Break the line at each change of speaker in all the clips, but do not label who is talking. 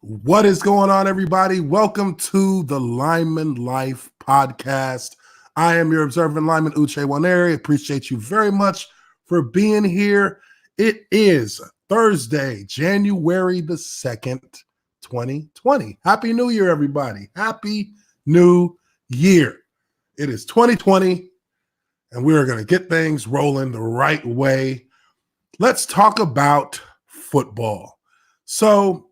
What is going on, everybody? Welcome to the Lineman Life podcast. I am your observant lineman, Uche Nwaneri. Appreciate you very much for being here. It is Thursday, January the 2nd, 2020. Happy New Year, everybody. Happy New Year. It is 2020, and we're going to get things rolling the right way. Let's talk about football. So,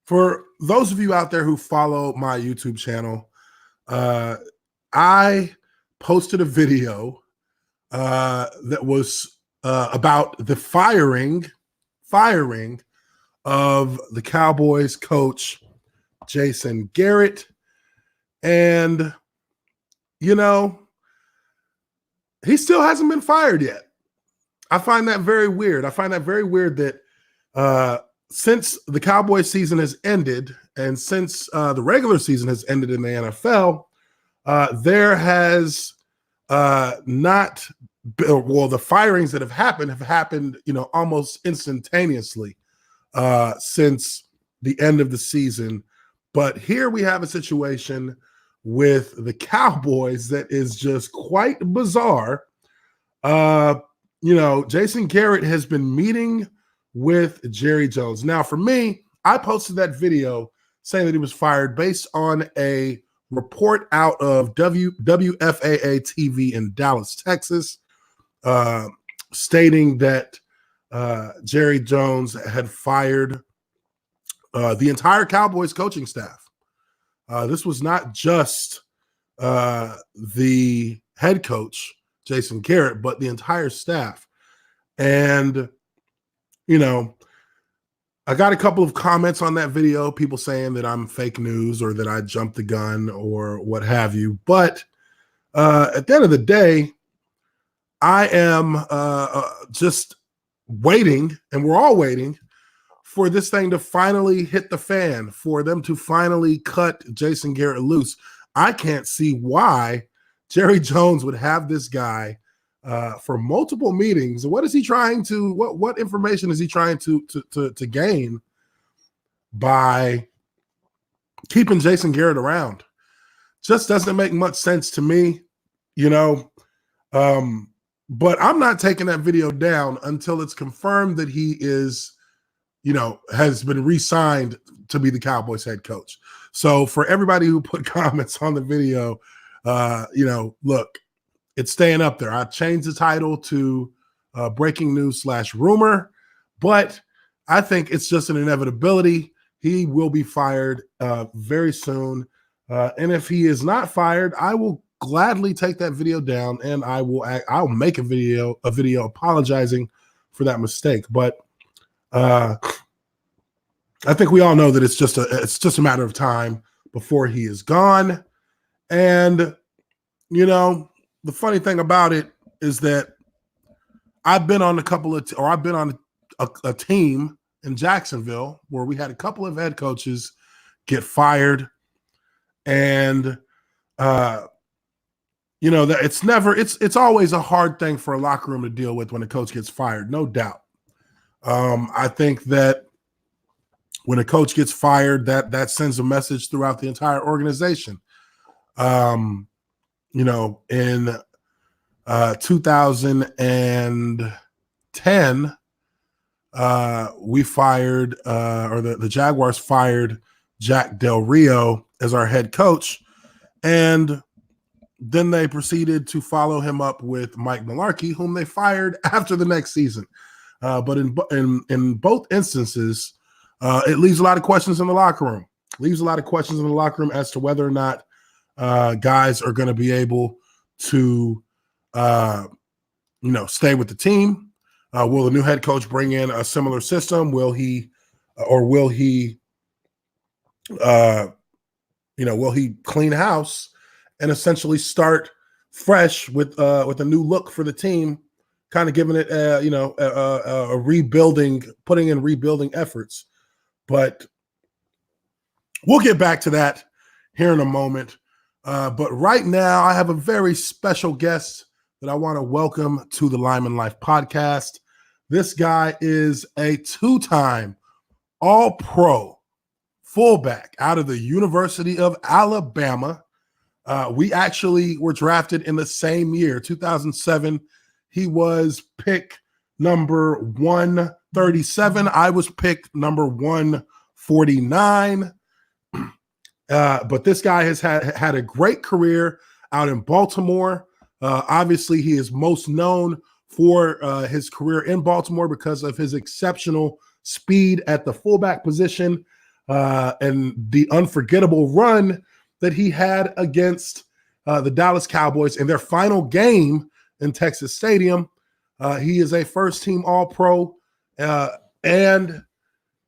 for those of you out there who follow my YouTube channel, I posted a video that was about the firing of the Cowboys coach, Jason Garrett. And, you know, he still hasn't been fired yet. I find that very weird. I find that very weird that since the Cowboys season has ended and since the regular season has ended in the NFL, there has not been, well, the firings that have happened, almost instantaneously since the end of the season. But here we have a situation with the Cowboys that is just quite bizarre. Jason Garrett has been meeting with Jerry Jones. Now, for me, I posted that video saying that he was fired based on a report out of WFAA TV in Dallas, Texas, stating that Jerry Jones had fired the entire Cowboys coaching staff. This was not just the head coach, Jason Garrett, but the entire staff. And I got a couple of comments on that video, people saying that I'm fake news or that I jumped the gun or what have you. But at the end of the day, I am just waiting, and we're all waiting for this thing to finally hit the fan, for them to finally cut Jason Garrett loose. I can't see why Jerry Jones would have this guy for multiple meetings. What is he trying to? What information is he trying to gain by keeping Jason Garrett around? Just doesn't make much sense to me, But I'm not taking that video down until it's confirmed that he is, has been re-signed to be the Cowboys head coach. So for everybody who put comments on the video, look. It's staying up there. I changed the title to breaking news / rumor, but I think it's just an inevitability. He will be fired very soon. And if he is not fired, I will gladly take that video down and I'll make a video apologizing for that mistake. But I think we all know that it's just a matter of time before he is gone. And, the funny thing about it is that I've been on a team in Jacksonville where we had a couple of head coaches get fired, and that it's always a hard thing for a locker room to deal with when a coach gets fired, no doubt. I think that when a coach gets fired, that sends a message throughout the entire organization. In 2010, we fired, or the Jaguars fired Jack Del Rio as our head coach. And then they proceeded to follow him up with Mike Mularkey, whom they fired after the next season. But in both instances, it leaves a lot of questions in the locker room. As to whether or not guys are going to be able to, stay with the team. Will the new head coach bring in a similar system? Will he clean house and essentially start fresh with a new look for the team, kind of giving it a rebuilding, putting in rebuilding efforts. But we'll get back to that here in a moment. But right now, I have a very special guest that I want to welcome to the Lineman Life podcast. This guy is a two-time All-Pro fullback out of the University of Alabama. We actually were drafted in the same year, 2007. He was pick number 137. I was picked number 149. But this guy has had a great career out in Baltimore. Obviously, he is most known for his career in Baltimore because of his exceptional speed at the fullback position and the unforgettable run that he had against the Dallas Cowboys in their final game in Texas Stadium. He is a first-team All-Pro and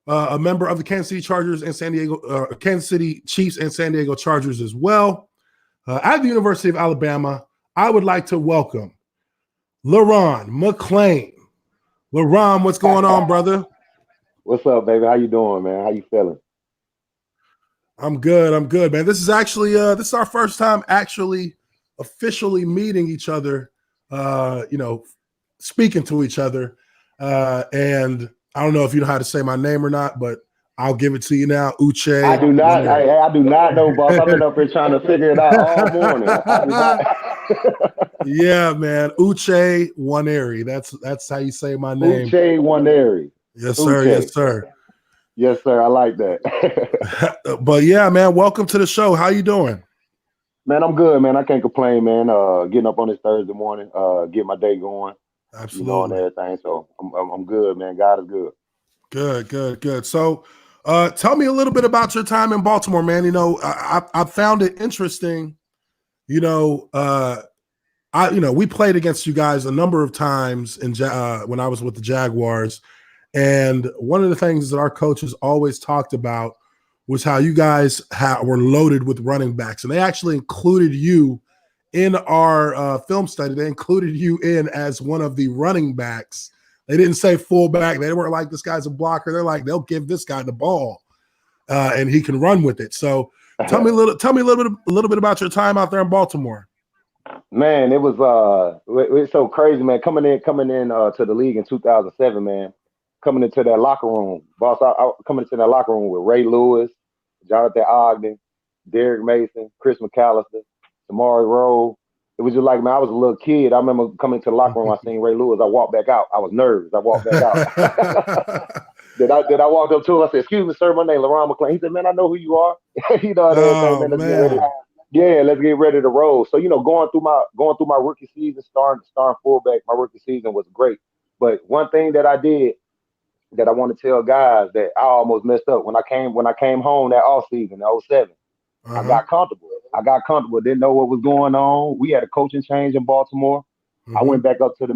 a member of the Kansas City Chargers and Kansas City Chiefs and San Diego Chargers as well. At the University of Alabama, I would like to welcome Le'Ron McClain. Le'Ron, what's going on, brother?
What's up, baby? How you doing, man? How you feeling?
I'm good, man. This is actually this is our first time actually officially meeting each other, speaking to each other. And I don't know if you know how to say my name or not, but I'll give it to you now. Uche.
I do not. I do not know, boss. I've been up here trying to figure it out all morning. I do not.
Yeah, man. Uche Nwaneri. That's how you say my name.
Uche Nwaneri.
Yes, sir.
Uche.
Yes, sir.
Yes, sir. I like that.
But yeah, man. Welcome to the show. How you doing?
Man, I'm good, man. I can't complain, man. Getting up on this Thursday morning, get my day going.
Absolutely.
And everything. So I'm good, man. God is good.
Good. So tell me a little bit about your time in Baltimore, man. I found it interesting. We played against you guys a number of times when I was with the Jaguars. And one of the things that our coaches always talked about was how you guys were loaded with running backs. And they actually included you in our film study. They included you in as one of the running backs. They didn't say fullback. They weren't like, this guy's a blocker. They're like, they'll give this guy the ball and he can run with it. So tell me a little bit about your time out there in Baltimore.
Man, it was so crazy, man. Coming in to the league in 2007, man. Coming into that locker room, boss. I coming into that locker room with Ray Lewis, Jonathan Ogden, Derek Mason, Chris McAllister, Tamari Rowe. It was just like, man, I was a little kid. I remember coming to the locker room. I seen Ray Lewis. I walked back out. I was nervous. I walked back out. Then I walked up to him. I said, "Excuse me, sir. My name is Le'Ron McClain." He said, "Man, I know who you are." You know what I'm saying, man. Let's get ready. Yeah, let's get ready to roll. So, going through my rookie season, starting fullback, my rookie season was great. But one thing that I did that I want to tell guys that I almost messed up when I came home that off season in 07. I got comfortable. Didn't know what was going on. We had a coaching change in Baltimore. I went back up to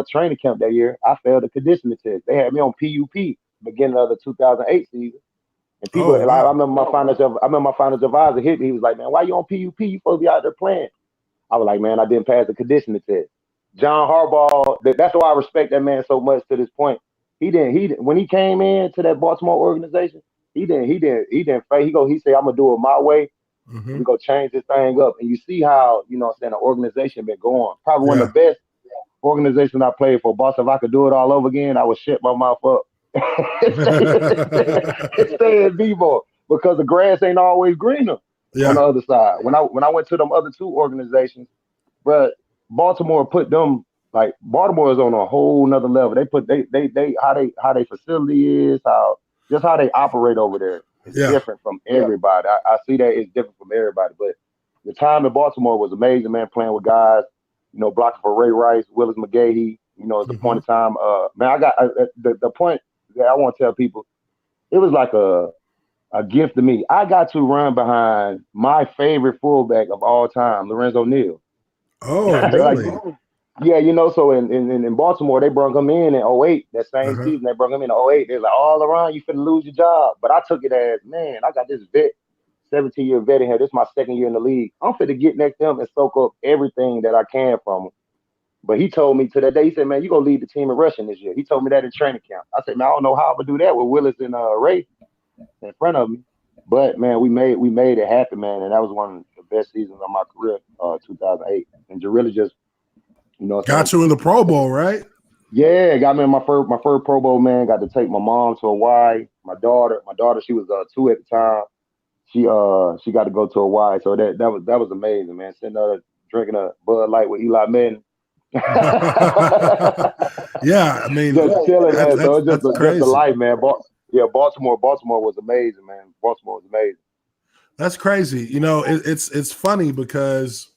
training camp that year. I failed the conditioning test. They had me on PUP beginning of the 2008 season. And people, I remember my financial advisor hit me. He was like, "Man, why you on PUP? You supposed to be out there playing." I was like, "Man, I didn't pass the conditioning test." John Harbaugh, that's why I respect that man so much to this point. He when he came into that Baltimore organization, he didn't fake. He said, "I'm gonna do it my way. We gonna change this thing up." And you see how, the organization been going. Probably one of the best organizations I played for. Boss, if I could do it all over again, I would shut my mouth up. Stay at Vivo, because the grass ain't always greener on the other side. When I went to them other two organizations, but Baltimore put them, like, Baltimore is on a whole nother level. They put how they facility is, how they operate over there is different from everybody. I see that it's different from everybody. But the time in Baltimore was amazing, man, playing with guys, blocking for Ray Rice, Willis McGahee, at the point in time. Man, I got the point that I want to tell people, it was like a gift to me. I got to run behind my favorite fullback of all time, Lorenzo Neal.
Oh, really?
So in Baltimore, they brought him in 08, that same season. They brought him in 08. They're like, all around, you finna lose your job. But I took it as, man, I got this 17-year vet in here. This is my second year in the league. I'm finna get next to him and soak up everything that I can from him. But he told me to that day, he said, "Man, you're going to lead the team in rushing this year." He told me that in training camp. I said, "Man, I don't know how I'm going to do that with Willis and Ray in front of me." But, man, we made it happen, man. And that was one of the best seasons of my career, 2008. And Jarilla just,
got you in the Pro Bowl, right?
Yeah, got me in my first Pro Bowl, man. Got to take my mom to Hawaii. My daughter, she was 2 at the time. She got to go to Hawaii, so that was amazing, man. Sitting there drinking a Bud Light with Eli Manning.
Yeah, I mean,
Just chilling, man. So it's
that's
just the
crazy.
life, man. Baltimore was amazing, man. Baltimore was amazing.
That's crazy. It's funny because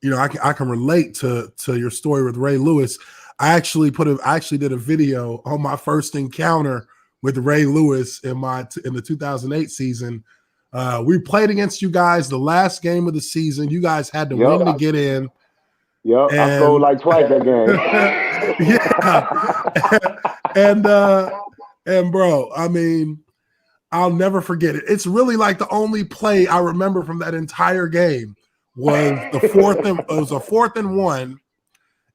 I can relate to your story with Ray Lewis. I actually did a video on my first encounter with Ray Lewis in the 2008 season. We played against you guys the last game of the season. You guys had to win to get in.
Yep, I scored like twice that game.
Yeah. And bro, I mean, I'll never forget it. It's really like the only play I remember from that entire game was it was a 4th and 1,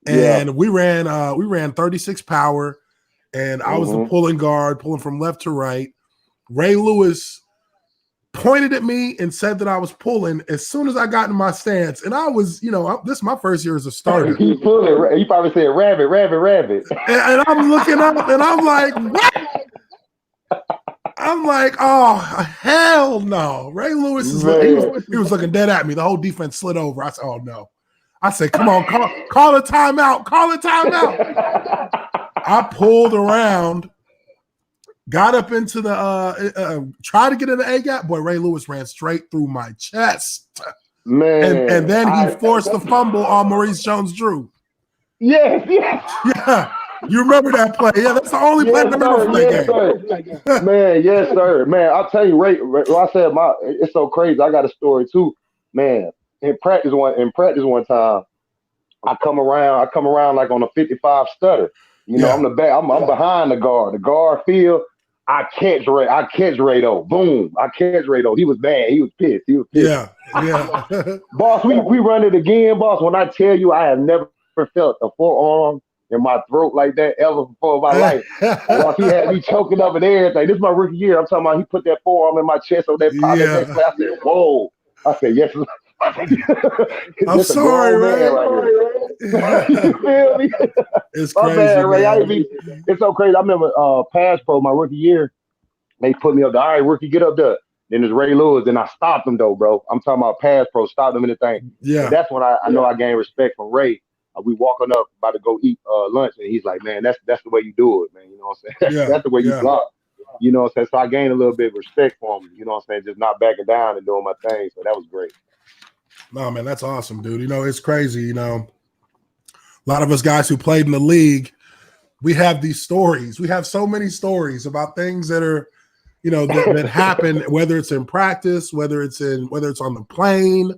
and we ran 36 power, and I was the pulling guard, pulling from left to right. Ray Lewis pointed at me and said that I was pulling as soon as I got in my stance, and I was, this is my first year as a starter.
He pulling. He probably said rabbit, rabbit, rabbit.
And I'm looking up, and I'm like, what? I'm like, oh, hell no. Ray Lewis he was looking dead at me. The whole defense slid over. I said, oh no. I said, come on, call a timeout. Call a timeout. I pulled around, got up into the tried to get in the A gap. Boy, Ray Lewis ran straight through my chest.
Man.
And then he forced the fumble on Maurice Jones-Drew.
Yes.
Yeah. You remember that play? Yeah, that's the only play I remember from that game.
Man, yes, sir. Man, I'll tell you, Ray, I said it's so crazy. I got a story too. Man, in practice one time, I come around like on a 55 stutter. I'm the back, I'm behind the guard. The guard field, I catch Ray though. Boom. I catch Ray though. He was mad. He was pissed.
Yeah.
Boss, we run it again, boss. When I tell you I have never felt a forearm in my throat like that ever before in my life. Boss, he had me choking up and everything. This is my rookie year. I'm talking about he put that forearm in my chest on that pocket. I said, whoa. I said, yes.
I'm sorry, Ray.
You feel me?
It's
my
crazy,
bad, Ray.
man.
It's so crazy. I remember Pass Pro, my rookie year, they put me up there. All right, rookie, get up there. Then there's Ray Lewis. Then I stopped him, though, bro. I'm talking about Pass Pro. Stopped him in the thing.
Yeah.
And that's when I know I gained respect from Ray. We walking up, about to go eat lunch, and he's like, man, that's the way you do it, man. You know what I'm saying? That's the way you block. You know what I'm saying? So I gained a little bit of respect for him. You know what I'm saying? Just not backing down and doing my thing. So that was great.
No, man, that's awesome, dude. It's crazy. A lot of us guys who played in the league, we have these stories. We have so many stories about things that are, that happen, whether it's in practice, whether it's on the plane,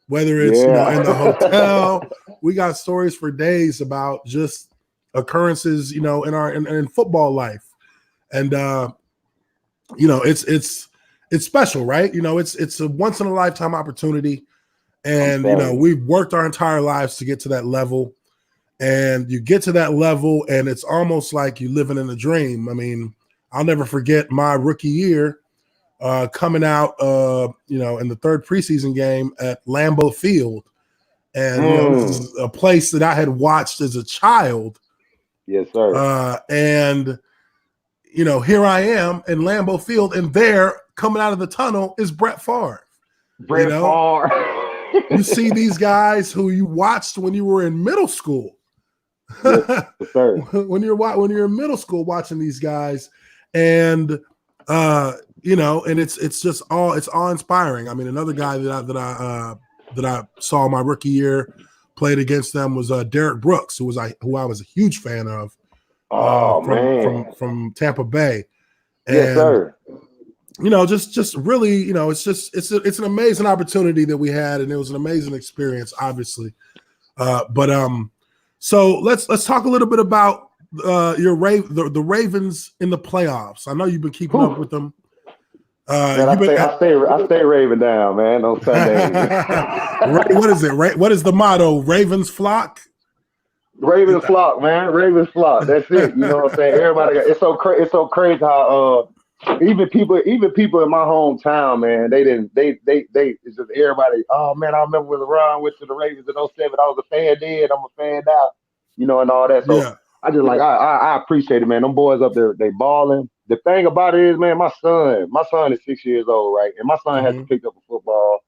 whether it's in the hotel. We got stories for days about just occurrences, in football life. And it's special, right? It's a once in a lifetime opportunity. And we've worked our entire lives to get to that level. And you get to that level, and it's almost like you're living in a dream. I mean, I'll never forget my rookie year coming out, in the third preseason game at Lambeau Field. And this is a place that I had watched as a child.
Yes, sir.
And, here I am in Lambeau Field, and there, coming out of the tunnel, is Brett Favre.
Favre.
You see these guys who you watched when you were in middle school.
Yes, sir.
when you're in middle school watching these guys, and and it's awe inspiring. I mean, another guy that I saw my rookie year played against them was Derek Brooks, who I was a huge fan of. From Tampa Bay. And,
yes, sir.
Just really, it's an amazing opportunity that we had, and it was an amazing experience, obviously. So let's talk a little bit about the Ravens in the playoffs. I know you've been keeping up with them.
I stay Raven down, man, on Sunday.
What is it? What is the motto? Ravens flock?
Ravens flock, man. Ravens flock. That's it. You know what I'm saying? Everybody it's so crazy how even people in my hometown, man, they it's just everybody, oh man, I remember when LeBron went to the Ravens in 07. I was a fan then, I'm a fan now, and all that. So I just like I appreciate it, man. Them boys up there, they balling. The thing about it is, man, my son is 6 years old, right? And my son hasn't picked up a football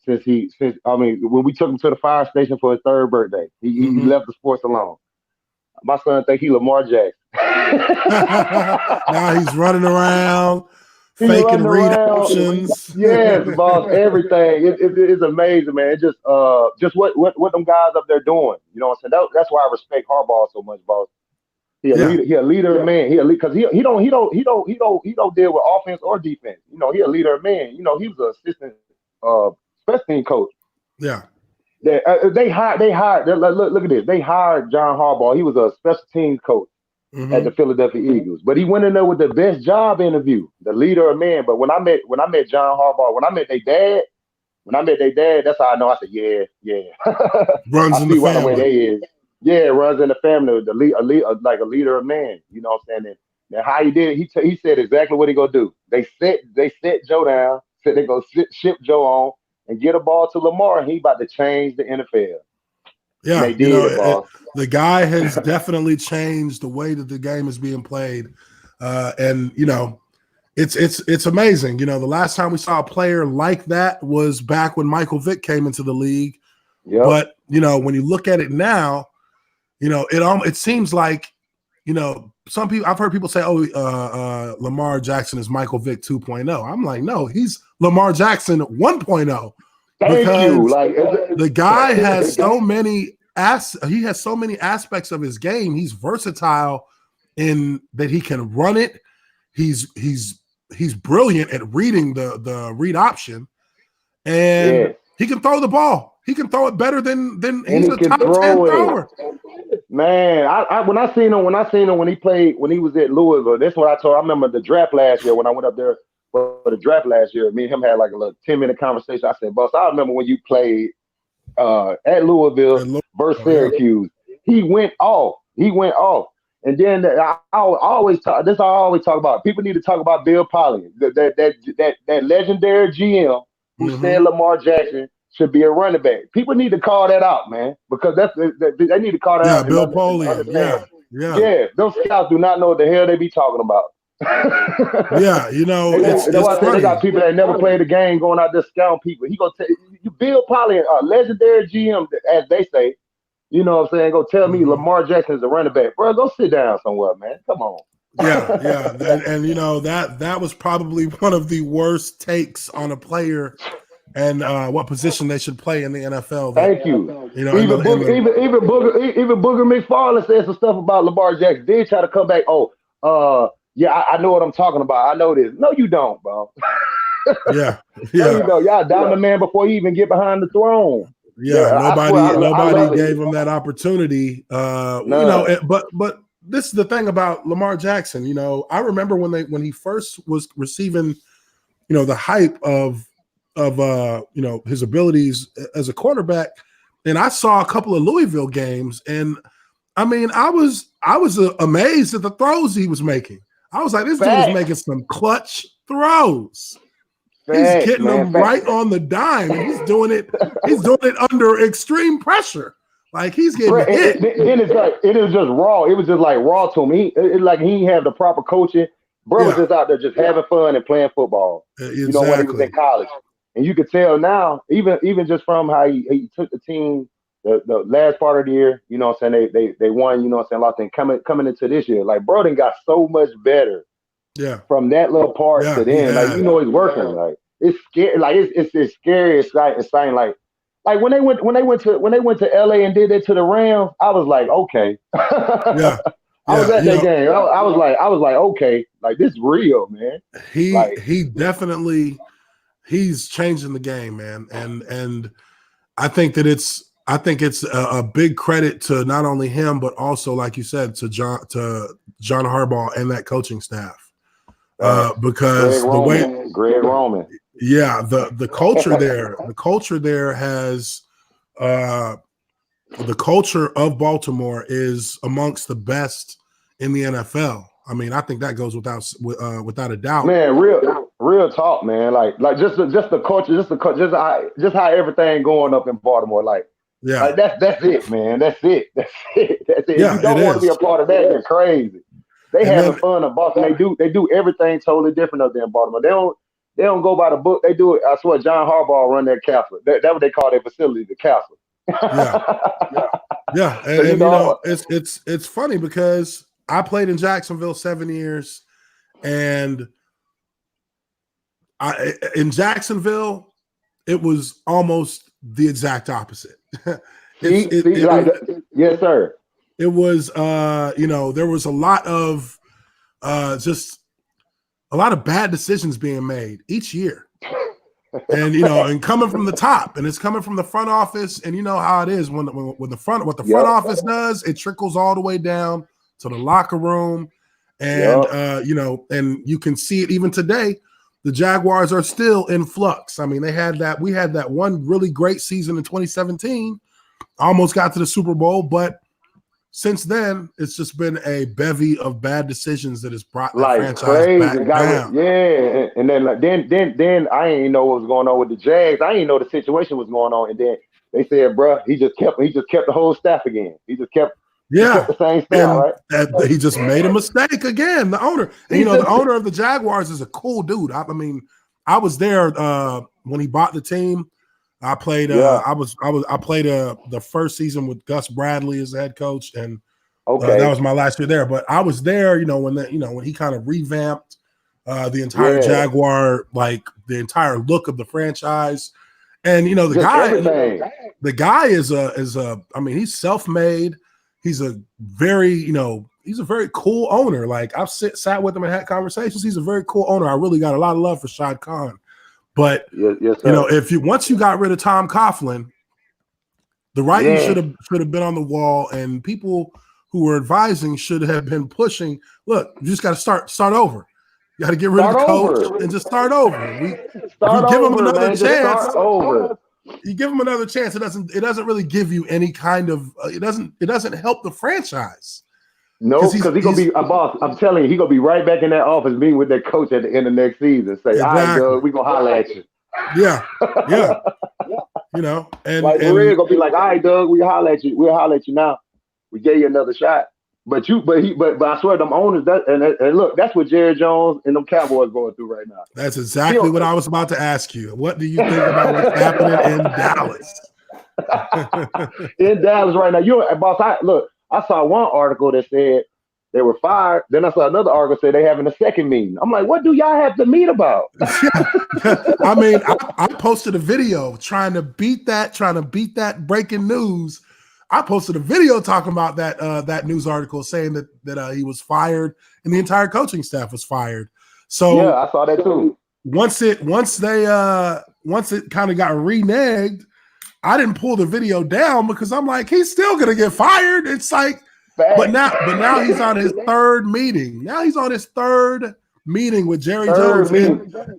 when we took him to the fire station for his 3rd birthday. He left the sports alone. My son think he Lamar Jackson.
Now he's running around, faking read options.
Yes, boss, everything. It's amazing, man. It's just what them guys up there doing. You know what I'm saying? That's why I respect Harbaugh so much, boss. He a leader of man. Because he don't deal with offense or defense. You know, he a leader of man. You know, he was an assistant special team coach.
Yeah.
They hired. Look at this. They hired John Harbaugh. He was a special teams coach at the Philadelphia Eagles, but he went in there with the best job interview, the leader of men. But when I met John Harbaugh, when I met their dad, that's how I know. I said, yeah.
Runs in the family.
The way they is. Yeah, runs in the family. Like a leader of men. You know what I'm saying? And how he did it, he said exactly what he gonna do. They set Joe down. Said they gonna ship Joe on and get a ball to Lamar, and he about to change the NFL.
Yeah,
they did
the guy has definitely changed the way that the game is being played, and you know, it's amazing. You know, the last time we saw a player like that was back when Michael Vick came into the league.
Yep.
But you know, when you look at it now, you know, it seems like, you know, some people, I've heard people say, Lamar Jackson is Michael Vick 2.0. I'm like, no, he's Lamar Jackson 1.0.
Thank you. Like
the guy has so many aspects of his game. He's versatile in that he can run it. He's brilliant at reading the read option, and he can throw the ball. He can throw it better than he's a top 10 thrower.
Man, I when I seen him when he was at Louisville, that's what I told. I remember the draft last year when I went up there for the draft last year. Me and him had like a little 10-minute conversation. I said, "Boss, I remember when you played at Louisville versus Syracuse. He went off. And then I always talk. This I always talk about. People need to talk about Bill Polian, that legendary GM who said Lamar Jackson should be a running back. People need to call that out, man, because they need to call that out.
Yeah, Bill Polian. Yeah.
Those scouts do not know what the hell they be talking about.
Yeah, you know, it's funny.
They got people that never played the game going out there scouting people. He gonna tell you, Bill Polian, a legendary GM, as they say. You know what I'm saying? Go tell me Lamar Jackson is a running back, bro. Go sit down somewhere, man. Come on.
Yeah, and you know that was probably one of the worst takes on a player and what position they should play in the NFL.
Thank you.
You know,
even Booger McFarland said some stuff about Lamar Jackson. They try to come back. Yeah, I know what I'm talking about. I know this. No, you don't, bro.
Yeah.
No, you don't. Y'all down the man before he even get behind the throne.
Yeah, nobody gave him that opportunity. You know, but this is the thing about Lamar Jackson. You know, I remember when he first was receiving, you know, the hype of you know, his abilities as a quarterback, and I saw a couple of Louisville games, and I mean, I was amazed at the throws he was making. I was like, this dude is making some clutch throws. He's getting them right on the dime, and he's doing it under extreme pressure. Like he's getting hit.
And it's like it is just raw. It was just like raw to me. It's like he didn't have the proper coaching. Bro was just out there just having fun and playing football.
Exactly.
You know, when he was in college. And you could tell now, even just from how he took the team the last part of the year, you know what I'm saying, they won, you know what I'm saying, a lot of things coming into this year. Like bro done got so much better.
Yeah.
From that little part to then. Like you know he's working. Like it's scary, like it's scary, it's exciting. Like when they went to LA and did that to the Rams, I was like, okay.
Yeah.
I was at that game. I was like, okay, like this is real, man.
He definitely he's changing the game, man. And I think it's a big credit to not only him, but also, like you said, to John Harbaugh and that coaching staff. Because
Greg Roman.
Yeah, the culture there has the culture of Baltimore is amongst the best in the NFL. I mean, I think that goes without a doubt.
Man, real talk, man. Like just the culture, just how everything going up in Baltimore. Like
Yeah.
Like that's it, man. That's it. That's it. That's it.
Yeah,
If you don't want to be a part of that, you're crazy. They
And
having
then-
fun in Boston. They do everything totally different up there in Baltimore. They don't go by the book. They do it. I swear, John Harbaugh run that castle. That's what they call their facility, the castle.
Yeah.
So,
And you know, it's funny because I played in Jacksonville 7 years, and in Jacksonville, it was almost the exact opposite.
Yes, sir.
It was, you know, there was a lot of just a lot of bad decisions being made each year. And, you know, and coming from the top, and it's coming from the front office. And you know how it is when the front office does, it trickles all the way down to the locker room. And, you know, and you can see it even today. The Jaguars are still in flux. I mean, we had that one really great season in 2017, almost got to the Super Bowl, but since then, it's just been a bevy of bad decisions that has brought the franchise
crazy.
back down.
Yeah, and then I ain't know what was going on with the Jags. I ain't know the situation was going on, and then they said, "Bro, he just kept the whole staff again. He just kept the same staff, right?"
He just made a mistake again. The owner, and, you know, the owner of the Jaguars is a cool dude. I mean, I was there when he bought the team. I played. I played the first season with Gus Bradley as the head coach, and that was my last year there. But I was there, you know, when he kind of revamped the entire Jaguar, like the entire look of the franchise, and you know, the guy is a. I mean, he's self-made. He's a very cool owner. Like I've sat with him and had conversations. He's a very cool owner. I really got a lot of love for Shad Khan. But
yes,
you know, once you got rid of Tom Coughlin, the writing should have been on the wall, and people who were advising should have been pushing. Look, you just got to start over. You got to get rid of the coach and just start over. Give him another chance. You give him another chance. It doesn't really give you any kind of. It doesn't help the franchise.
No, because he's gonna be a boss. I'm telling you, he's gonna be right back in that office meeting with that coach at the end of next season. Say, all right, Doug, we gonna holler at you.
Yeah. You know, and
we're gonna be like, all right, Doug, we holler at you. We'll holler at you now. We gave you another shot. But I swear, them owners and look, that's what Jerry Jones and them Cowboys going through right now.
That's exactly what I was about to ask you. What do you think about what's happening in Dallas?
In Dallas right now, boss. I saw one article that said they were fired. Then I saw another article say they having a second meeting. I'm like, what do y'all have to meet about?
I mean, I posted a video trying to beat that breaking news. I posted a video talking about that news article saying that he was fired and the entire coaching staff was fired. So
yeah, I saw that too.
Once it kind of got reneged, I didn't pull the video down because I'm like, he's still gonna get fired. It's like, but now he's on his third meeting. Now he's on his third meeting with Jerry Jones.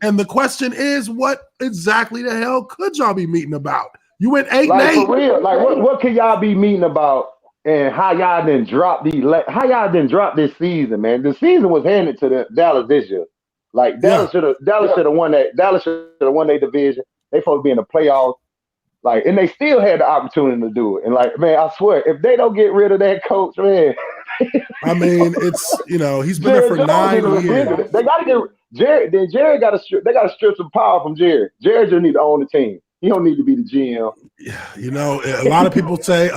And the question is, what exactly the hell could y'all be meeting about? You went 8-8.
For real, like what can y'all be meeting about? And how y'all didn't drop this season, man? The season was handed to the Dallas this year. Like Dallas should have won that. Dallas should have won their division. They supposed to be in the playoffs. Like, and they still had the opportunity to do it. And like, man, I swear, if they don't get rid of that coach, man.
I mean, it's, you know, he's been there for 9 years.
They got to get Jerry. Then Jerry got to. They got to strip some power from Jerry. Jerry just need to own the team. He don't need to be the GM.
You know, a lot of people say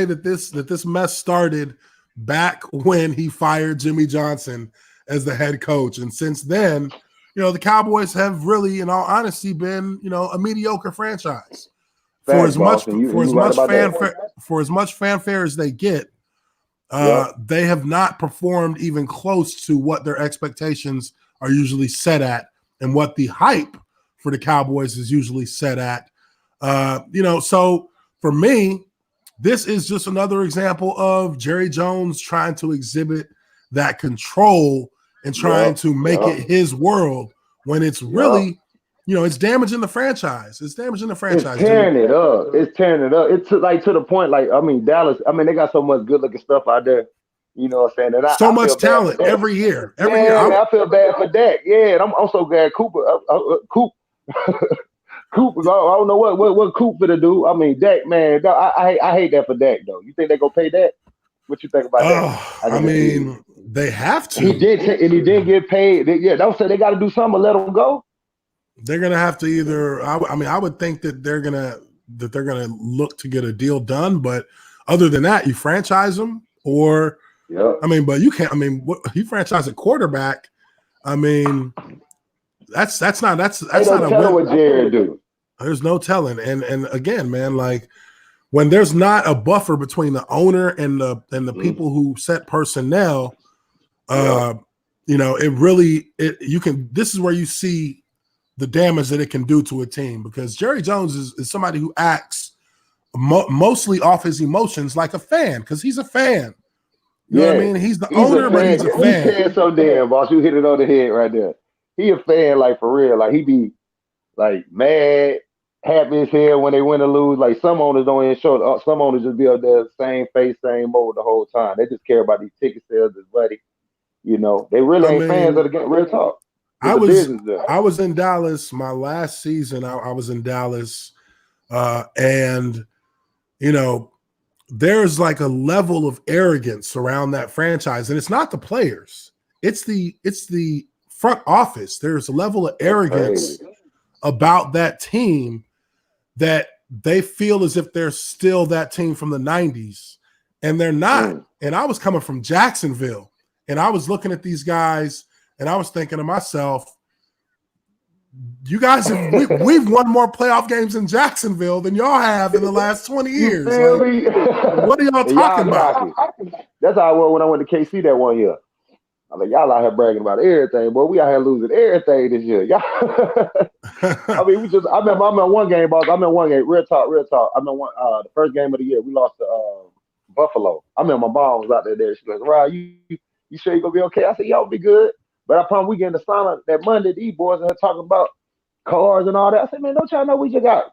that this mess started back when he fired Jimmy Johnson as the head coach, and since then, you know, the Cowboys have really, in all honesty, been, you know, a mediocre franchise. For as much fanfare as they get, they have not performed even close to what their expectations are usually set at, and what the hype for the Cowboys is usually set at. You know, so for me, this is just another example of Jerry Jones trying to exhibit that control and trying to make it his world when it's really, you know, it's damaging the franchise. It's damaging the franchise.
It's tearing it up. It's to the point, like, I mean, Dallas, I mean, they got so much good looking stuff out there. You know what I'm saying? And
so much talent every year.
I feel bad for Dak. Yeah, and I'm so glad Coop Coop, I don't know what Coop gonna do. I mean, Dak, man, I hate that for Dak though. You think they gonna pay Dak? What you think about that?
I mean, they have to.
He didn't get paid. Don't say they got to do something or let him go.
They're gonna have to either. I mean, I would think that they're gonna look to get a deal done. But other than that, you franchise them, or I mean, but you can't. I mean, you franchise a quarterback. I mean, that's not not a
what Jared do.
There's no telling. And again, man, like when there's not a buffer between the owner and the people who set personnel, you know, this is where you see the damage that it can do to a team, because Jerry Jones is somebody who acts mostly off his emotions like a fan, because he's a fan. You know what I mean? He's the owner, but he's a fan.
He's saying so damn, boss. You hit it on the head right there. He a fan, like, for real. Like, he be like mad, happy as hell when they win or lose. Like, some owners don't even show it. Some owners just be up there, same face, same mode the whole time. They just care about these ticket sales, this buddy. You know, they really ain't fans of the game. Real talk.
I was in Dallas my last season. I was in Dallas, and you know, there's like a level of arrogance around that franchise, and it's not the players; it's the front office. There's a level of arrogance about that team that they feel as if they're still that team from the 90s, and they're not. And I was coming from Jacksonville, and I was looking at these guys, and I was thinking to myself, you guys, we've won more playoff games in Jacksonville than y'all have in the last 20 years. Like, what are y'all talking about?
That's how I was when I went to KC that one year. I'm like, y'all out here bragging about everything, boy. We out here losing everything this year. Y'all. I mean, I remember one game, boss. I remember one game, real talk. I remember the first game of the year, we lost to Buffalo. I remember my mom was out there. She goes, Rod, you sure you gonna be okay? I said, y'all be good. But I promise we getting the sign up that Monday, these boys are talking about cars and all that. I said, man, don't y'all know we just got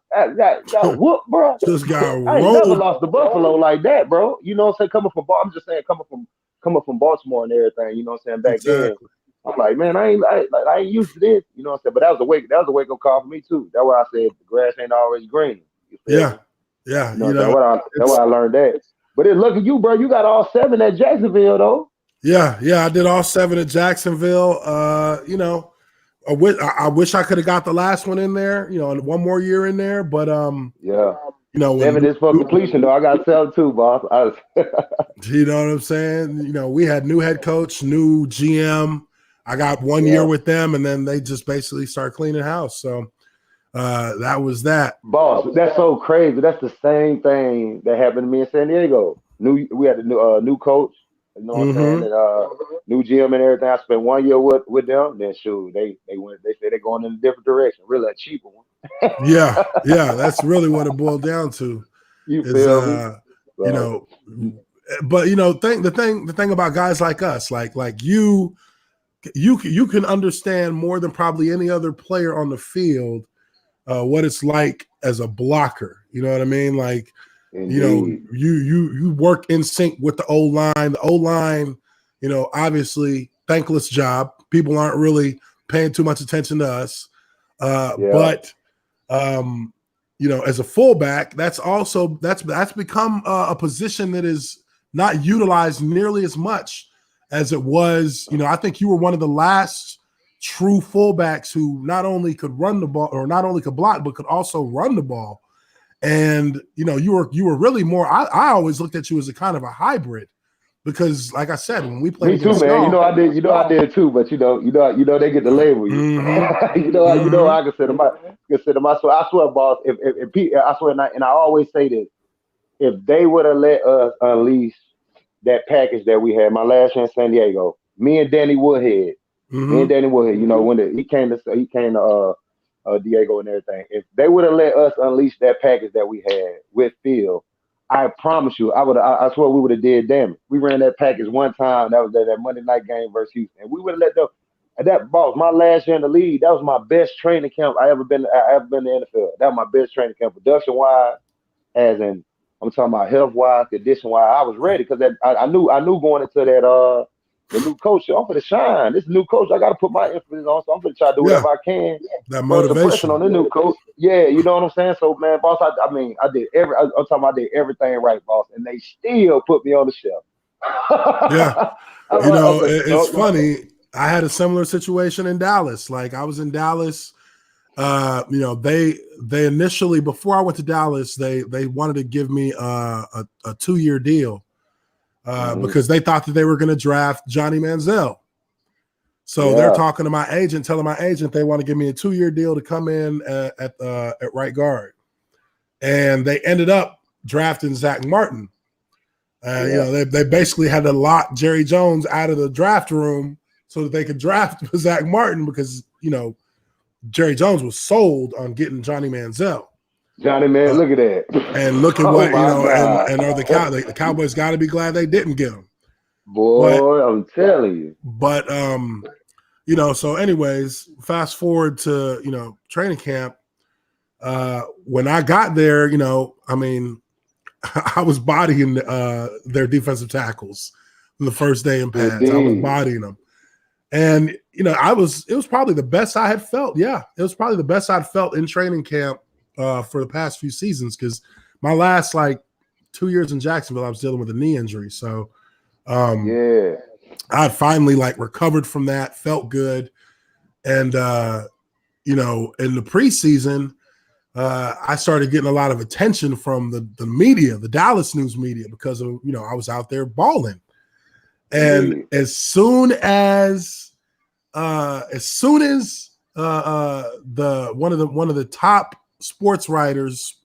whooped, bro?
Just got rolled.
I ain't never lost to Buffalo like that, bro. You know what I'm saying? I'm just saying coming from Baltimore and everything, you know what I'm saying? Back then, I'm like, man, I ain't used to this, you know what I'm saying? But that was a wake up call for me too. That's why I said the grass ain't always green.
Yeah.
That's why I learned that. But look at you, bro. You got all 7 at Jacksonville, though.
Yeah, I did all 7 at Jacksonville. You know, I wish I could have got the last one in there, you know, and one more year in there. But you know,
7 is for completion, though. I got 7 too, boss.
You know what I'm saying? You know, we had new head coach, new GM. I got 1 year with them, and then they just basically start cleaning house. So that was that.
Boss, that's so crazy. That's the same thing that happened to me in San Diego. We had a new coach. You know what I'm saying? And, new gym and everything. I spent 1 year with them. Then shoot, they said they're going in a different direction. Really a cheaper one.
yeah. That's really what it boiled down to.
You feel me?
You know, but you know, the thing about guys like us, like you can understand more than probably any other player on the field what it's like as a blocker. You know what I mean? Like, indeed. You know, you work in sync with the O-line. The O-line, you know, obviously thankless job. People aren't really paying too much attention to us. But you know, as a fullback, that's become a position that is not utilized nearly as much as it was. You know, I think you were one of the last true fullbacks who not only could run the ball, or not only could block, but could also run the ball. And you know, you were really more. I always looked at you as a kind of a hybrid, because, like I said, when we played,
me too, man. You know, I did too. But you know, they get the label.
Mm-hmm.
you know, I consider myself. I swear, boss. I swear, and I always say this: if they would have let us unleash that package that we had my last year in San Diego, me and Danny Woodhead, you know, when he came to Diego and everything. If they would have let us unleash that package that we had with Phil, I promise you, I swear we would have did damage. We ran that package one time. That was that Monday night game versus Houston, and we would have let them. That boss, my last year in the league, that was my best training camp I ever been in the NFL. That was my best training camp, production wise, as in I'm talking about health wise, condition wise. I was ready because I knew going into the new coach, I'm gonna shine. This new coach, I gotta put my emphasis on. So I'm gonna try to do whatever I can.
That
Put some pressure
motivation
on the new coach. Yeah, you know what I'm saying? So man, boss, I mean, I'm talking about I did everything right, boss, and they still put me on the shelf.
Yeah. You know, it's funny. I had a similar situation in Dallas. Like I was in Dallas. You know, they initially, before I went to Dallas, they wanted to give me a 2-year deal because they thought that they were going to draft Johnny Manziel. So they're talking to my agent, telling my agent they want to give me a 2-year deal to come in at right guard. And they ended up drafting Zach Martin. You know, they basically had to lock Jerry Jones out of the draft room so that they could draft Zach Martin because, you know, Jerry Jones was sold on getting Johnny Manziel.
Johnny Man, look at that.
And look at what, you know, and the Cowboys got to be glad they didn't get him.
Boy, I'm telling you.
But, you know, so anyways, fast forward to, you know, training camp. When I got there, you know, I mean, I was bodying their defensive tackles the first day in pads. I was bodying them. And, you know, it was probably the best I had felt. Yeah, it was probably the best I'd felt in training camp for the past few seasons because my last, 2 years in Jacksonville, I was dealing with a knee injury. So, I finally, recovered from that, felt good. And, you know, in the preseason, I started getting a lot of attention from the media, the Dallas news media, because of, you know, I was out there balling. And as soon as one of the top sports writers,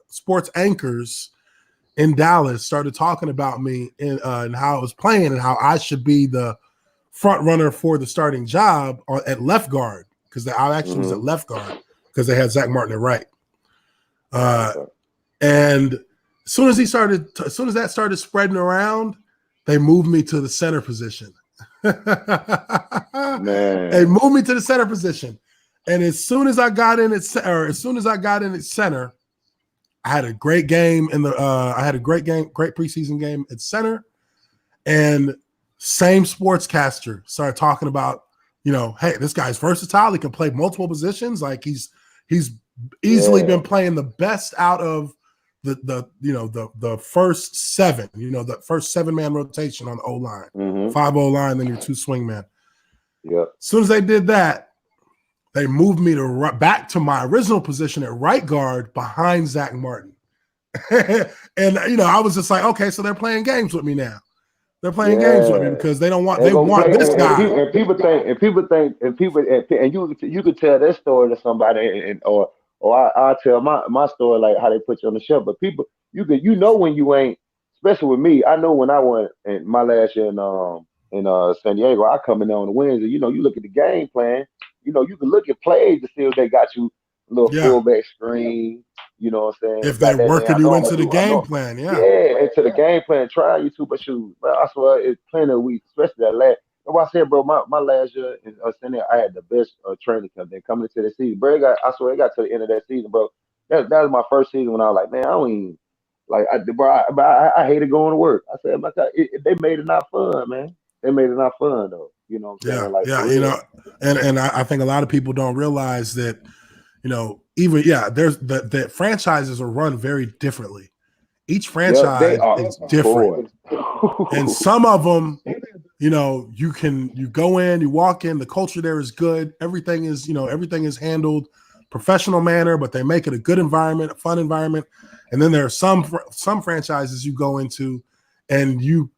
sports anchors in Dallas started talking about me and how I was playing and how I should be the front runner for the starting job at left guard because I actually was at left guard because they had Zach Martin at right. And as soon as that started spreading around, they moved me to the center position. They moved me to the center position. And as soon as I got in at center, I had a great game great preseason game at center. And same sportscaster started talking about, you know, hey, this guy's versatile. He can play multiple positions. Like he's easily been playing the best out of the first seven, you know, the first 7-man rotation on the O-line, 5 O-line, then your 2 swing man.
Yeah.
As soon as they did that, they moved me back to my original position at right guard behind Zach Martin. And, you know, I was just like, okay, so they're playing games with me now. They're playing games with me because they want this guy.
And people think, and you could tell their story to somebody, or I'll tell my story, like how they put you on the shelf. But people, you know when you ain't, especially with me, I know when I went in my last year in San Diego, I come in there on the Wednesday. You know, you look at the game plan. You know, you can look at plays to see if they got you a little fullback screen. You know what I'm saying?
If they're working you into the game plan,
into the game plan, trying you to, but shoot, I swear it's plenty of weeks, especially that last. That's why I said, bro, my last year in San Diego, I had the best training camp. Then coming into the season, bro, I swear it got to the end of that season, bro. That was my first season when I was like, man, I don't even like, I hated going to work. I said, my God, they made it not fun, man. They made it not fun though. You know what I'm saying?
You know, and I think a lot of people don't realize that, you know, there's the franchises are run very differently. Each franchise is different. And some of them, you know, you go in, you walk in, the culture there is good. Everything is handled professional manner, but they make it a good environment, a fun environment. And then there are some franchises you go into and you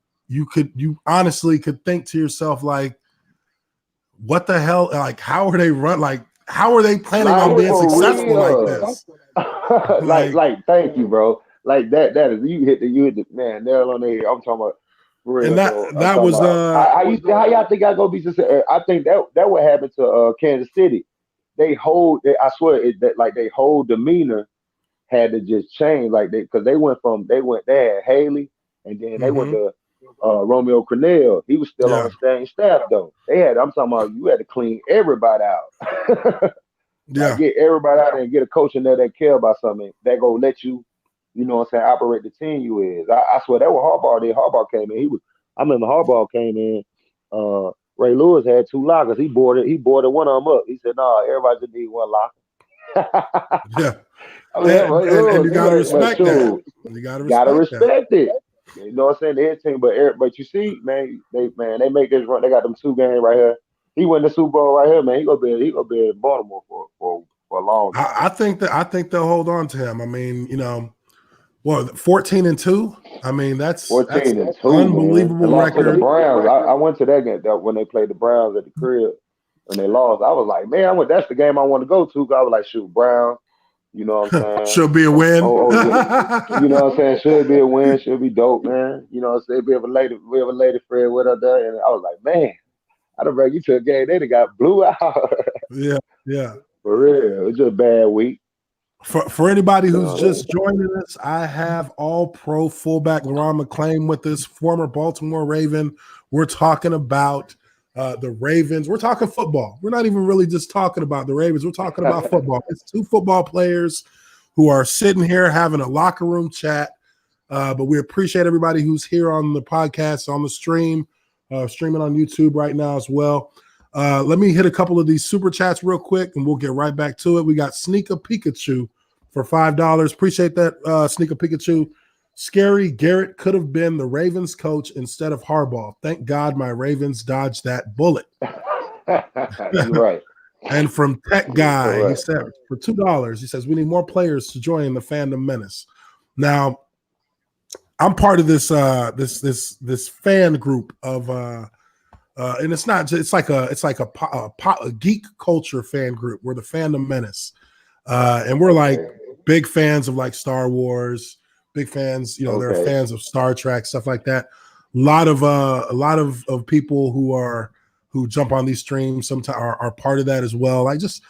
honestly could think to yourself, like, what the hell? Like, how are they run? Like, how are they planning on being successful like this?
like, thank you, bro. Like that is you hit the man nail on the head. I'm talking about real.
And that was
how y'all think I gonna be successful? I think that what happened to Kansas City. They whole demeanor had to just change, like they had Haley, and then they went to Romeo Crennel. He was still on the same staff though. I'm talking about you had to clean everybody out. Get everybody out there and get a coach in there that care about something that gonna let you, you know what I'm saying, operate the team you is. I swear that was Harbaugh did. Harbaugh came in. I remember Harbaugh came in Ray Lewis had 2 lockers. He boarded one of them up. He said, "No, everybody just need one locker."
Yeah.
I mean,
And you gotta respect that. You
gotta
respect
respect it. You know what I'm saying? Their team, but you see, man, they make this run. They got them 2 games right here. He win the Super Bowl right here, man. He gonna be in Baltimore for a long time.
I think they'll hold on to him. I mean, 14-2. I mean, that's
14-2,
unbelievable
man.
record.
To the Browns. I went to that game when they played the Browns at the crib and they lost. I was like, man, that's the game I want to go to. I was like, shoot, Browns. You know what I'm saying?
Should be a win.
Yeah. You know what I'm saying? Should be a win. Should be dope, man. You know what I'm saying? We have a lady friend with her there, and I was like, man, I done bring you to a game. They done got blew out.
Yeah.
For real. It was just a bad week.
For anybody who's just joining us, I have All-Pro fullback Le'Ron McClain with us, former Baltimore Raven. We're talking about the Ravens. We're talking football. We're not even really just talking about the Ravens. We're talking about football. It's 2 football players who are sitting here having a locker room chat. But we appreciate everybody who's here on the podcast, on the stream, streaming on YouTube right now as well. Let me hit a couple of these super chats real quick, and we'll get right back to it. We got Sneaker Pikachu for $5. Appreciate that, Sneaker Pikachu. Scary Garrett could have been the Ravens coach instead of Harbaugh. Thank God my Ravens dodged that bullet.
You're right.
And from Tech Guy, he said for $2, he says we need more players to join the fandom menace. Now, I'm part of this this fan group of and it's not just, it's like a geek culture fan group. We're the fandom menace, and we're like big fans of like Star Wars, big fans. They're fans of Star Trek, stuff like that. A lot of people who jump on these streams sometimes are part of that as well. Like just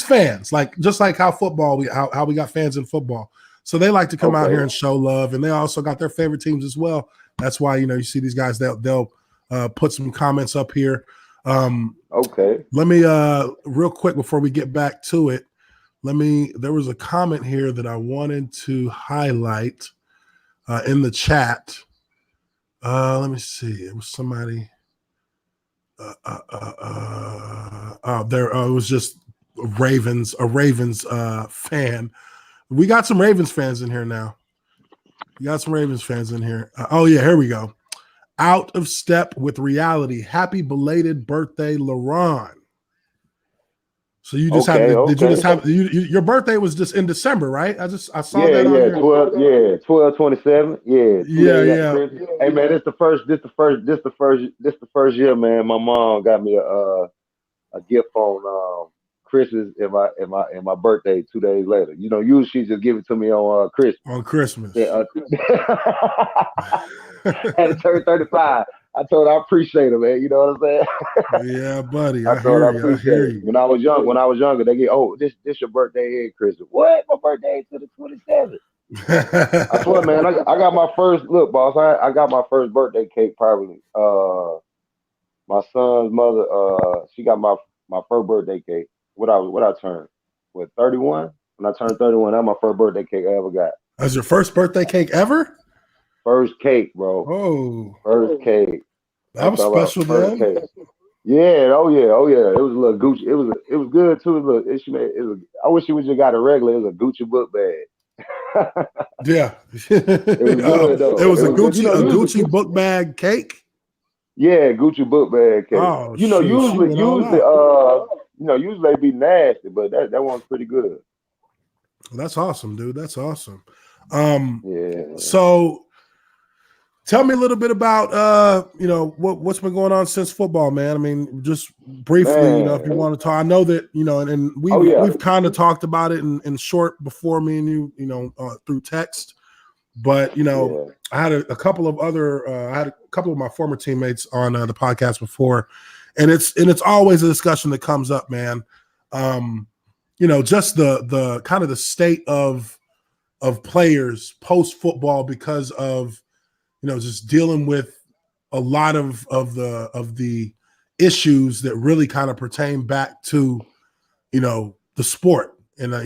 fans, just like how football how we got fans in football. So they like to come out here and show love, and they also got their favorite teams as well. That's why you see these guys they'll put some comments up here. Let me real quick before we get back to it. There was a comment here that I wanted to highlight in the chat. Let me see. It was somebody. It was just a Ravens fan. We got some Ravens fans in here now. Here we go. Out of step with reality. Happy belated birthday, LeRon. So you just did you just have your birthday was just in December, right? I saw that on here.
12/27.
Yeah.
Hey man, this the first year, man. My mom got me a gift on Christmas and my birthday 2 days later. Usually she just give it to me on Christmas.
On Christmas.
Yeah, had to turn 35. I told her I appreciate her, man. You know what I'm saying?
Yeah, buddy.
I hear you. When I was younger, they get, this your birthday here, Christmas. What? My birthday is to the 27th. I swear, man. I got my first look, boss. I got my first birthday cake probably. My son's mother, she got my first birthday cake. What I turned? 31? When I turned 31, that was my first birthday cake I ever got.
That's your first birthday cake ever?
First cake, bro.
Oh.
First cake.
That was special then.
Yeah, oh yeah. It was a little Gucci. It was good too. I wish you would just got a regular. It was a Gucci book bag.
Yeah.
It was good though.
It was a Gucci book bag cake.
Yeah, Gucci book bag cake.
Oh,
usually they be nasty, but that one's pretty good.
That's awesome, dude. That's awesome.
Yeah.
So tell me a little bit about what's been going on since football, man. I mean, just briefly, if you want to talk. I know that and we've kind of talked about it in short before me and you, through text. But I had a couple of my former teammates on the podcast before, and it's always a discussion that comes up, man. Just the kind of the state of players post football because of just dealing with a lot of the issues that really kind of pertain back to the sport. And a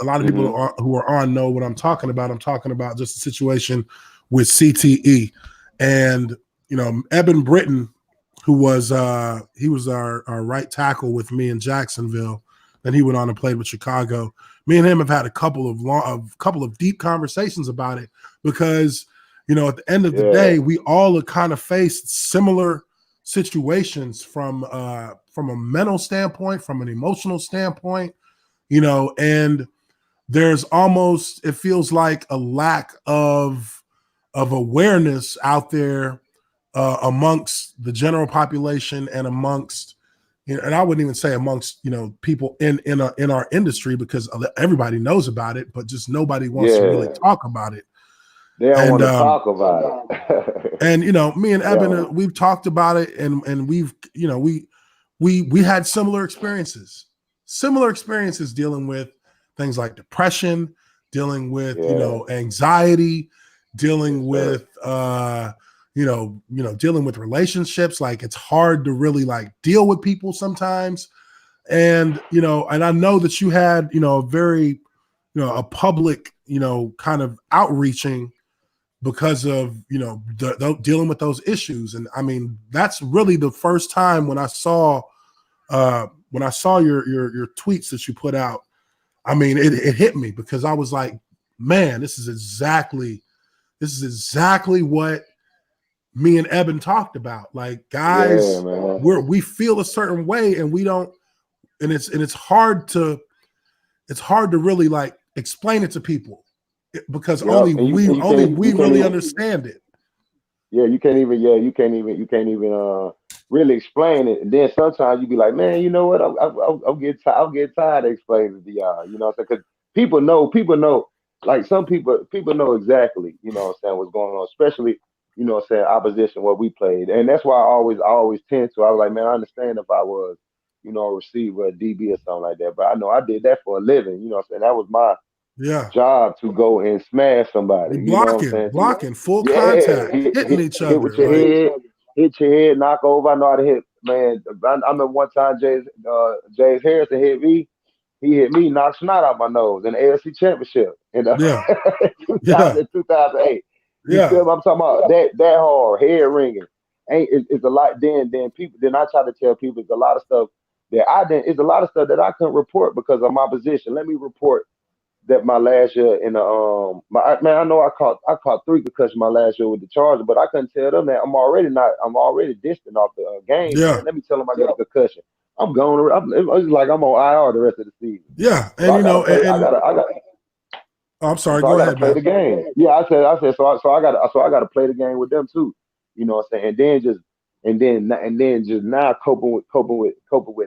lot of people who are on know what I'm talking about. I'm talking about just the situation with CTE. And Eben Britton, who was he was our right tackle with me in Jacksonville. Then he went on and played with Chicago. Me and him have had a couple of deep conversations about it because, you know, at the end of the day, we all have kind of faced similar situations from a mental standpoint, from an emotional standpoint, you know, and there's almost, it feels like a lack of awareness out there amongst the general population and amongst, you know, and I wouldn't even say amongst, you know, people in our industry, because everybody knows about it, but just nobody wants to really talk about it.
They don't want to talk about it.
And, you know, me and Eben, we've talked about it, and we've, you know, we had similar experiences dealing with things like depression, dealing with, you know, anxiety, dealing with, dealing with relationships. Like, it's hard to really like deal with people sometimes. And, you know, and I know that you had, you know, a very, you know, a public, you know, kind of outreaching because of, you know, dealing with those issues. And I mean, that's really the first time when I saw your tweets that you put out. I mean, it hit me, because I was like, man, this is exactly what me and Eben talked about. Like, guys, we feel a certain way, and we don't, and it's hard to really like explain it to people, because only we really understand it.
Yeah, you can't even really explain it. And then sometimes you be like, man, you know what? I'll get tired of explaining it to y'all. You know what I'm saying? Because people know, like some people know exactly, you know what I'm saying, what's going on, especially, you know what I'm saying, opposition, what we played. And that's why I always tend to, I was like, man, I understand if I was, you know, a receiver, a DB or something like that. But I know I did that for a living, you know what I'm saying? That was my job, to go and smash somebody. You know what I'm saying?
Blocking, full contact, hitting each other.
Hit with your head, hit your head, knock over. I know how to hit, man. I remember one time James Harrison hit me. He hit me, knocked snot out my nose in the AFC Championship in 2008. You feel what I'm talking about? That hard, head ringing. It's a lot. Then I try to tell people it's a lot of stuff that it's a lot of stuff that I couldn't report because of my position. Let me report that my last year in the I know I caught 3 concussions my last year with the Chargers, but I couldn't tell them that I'm already distant off the game. Man. Let me tell them I got a concussion. I'm going. It's like I'm on IR the rest of the season.
Yeah, and
so
you know,
I got.
I'm sorry.
So
go
I
ahead.
Play the game. Yeah, I said. So I got to play the game with them too. You know what I'm saying? And then just now coping with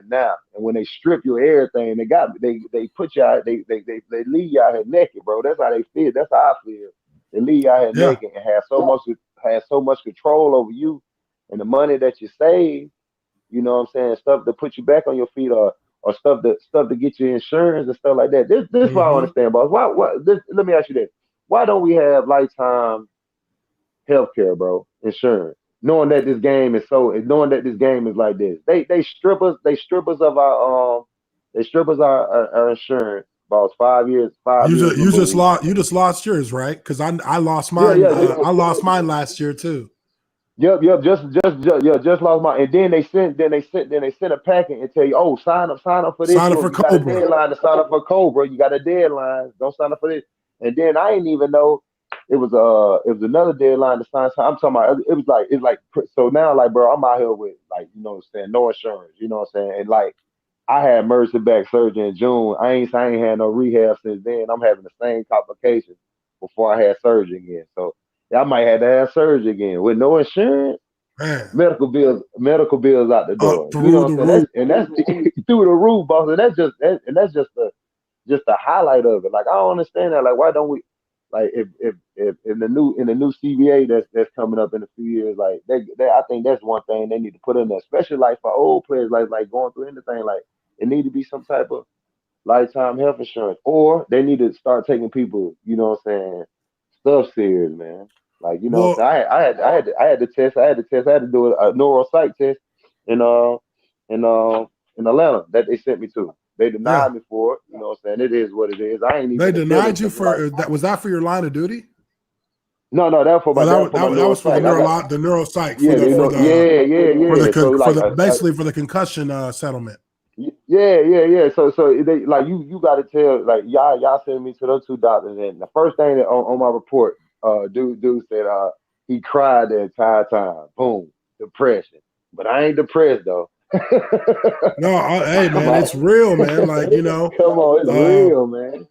now. And when they strip you of everything, they put you out. They leave you out here naked, bro. That's how they feel. That's how I feel. They leave you out here naked and have so much control over you and the money that you save. You know what I'm saying? Stuff to put you back on your feet, or stuff to get you insurance and stuff like that. This is what I understand, boss. Let me ask you this: why don't we have lifetime healthcare, bro? Insurance, knowing that this game is like this. They strip us of our our insurance, boss. 5 years.
You just lost yours, right? Because I lost mine. I lost mine last year too.
Yep. Just lost mine. And then they sent a packet and tell you, oh, sign up for this.
Sign up for Cobra.
You got a deadline to sign up for Cobra. You got a deadline. Don't sign up for this. And then I didn't even know it was another deadline to sign. So I'm talking about it's like so now, like, bro, I'm out here with, like, you know what I'm saying, no insurance. You know what I'm saying? And like, I had emergency back surgery in June. I ain't had no rehab since then. I'm having the same complications before I had surgery again. So I might have to have surgery again with no insurance.
Man.
Medical bills out the door. You know what I'm saying? That's through the roof, boss. And that's just the highlight of it. Like, I don't understand that. Like, why don't we, like, if in the new CBA that's coming up in a few years, like, I think that's one thing they need to put in there, especially like for old players, like going through anything. Like, it need to be some type of lifetime health insurance, or they need to start taking people, you know what I'm saying, stuff serious, man. Like, you know, I had to test. I had to do a neuropsych test in Atlanta that they sent me to. They denied me for it. You know what I'm saying? It is what it is. I ain't even.
They denied you for that. Was that for your line of duty?
No, that was for my
that
neuropsych.
was for the neuropsych for the concussion settlement.
Yeah. So they like you got to tell like y'all send me to those two doctors, and the first thing that on my report, dude said he cried the entire time. Boom, depression. But I ain't depressed though.
No, hey man, it's real, man. Like
come on, it's real, man.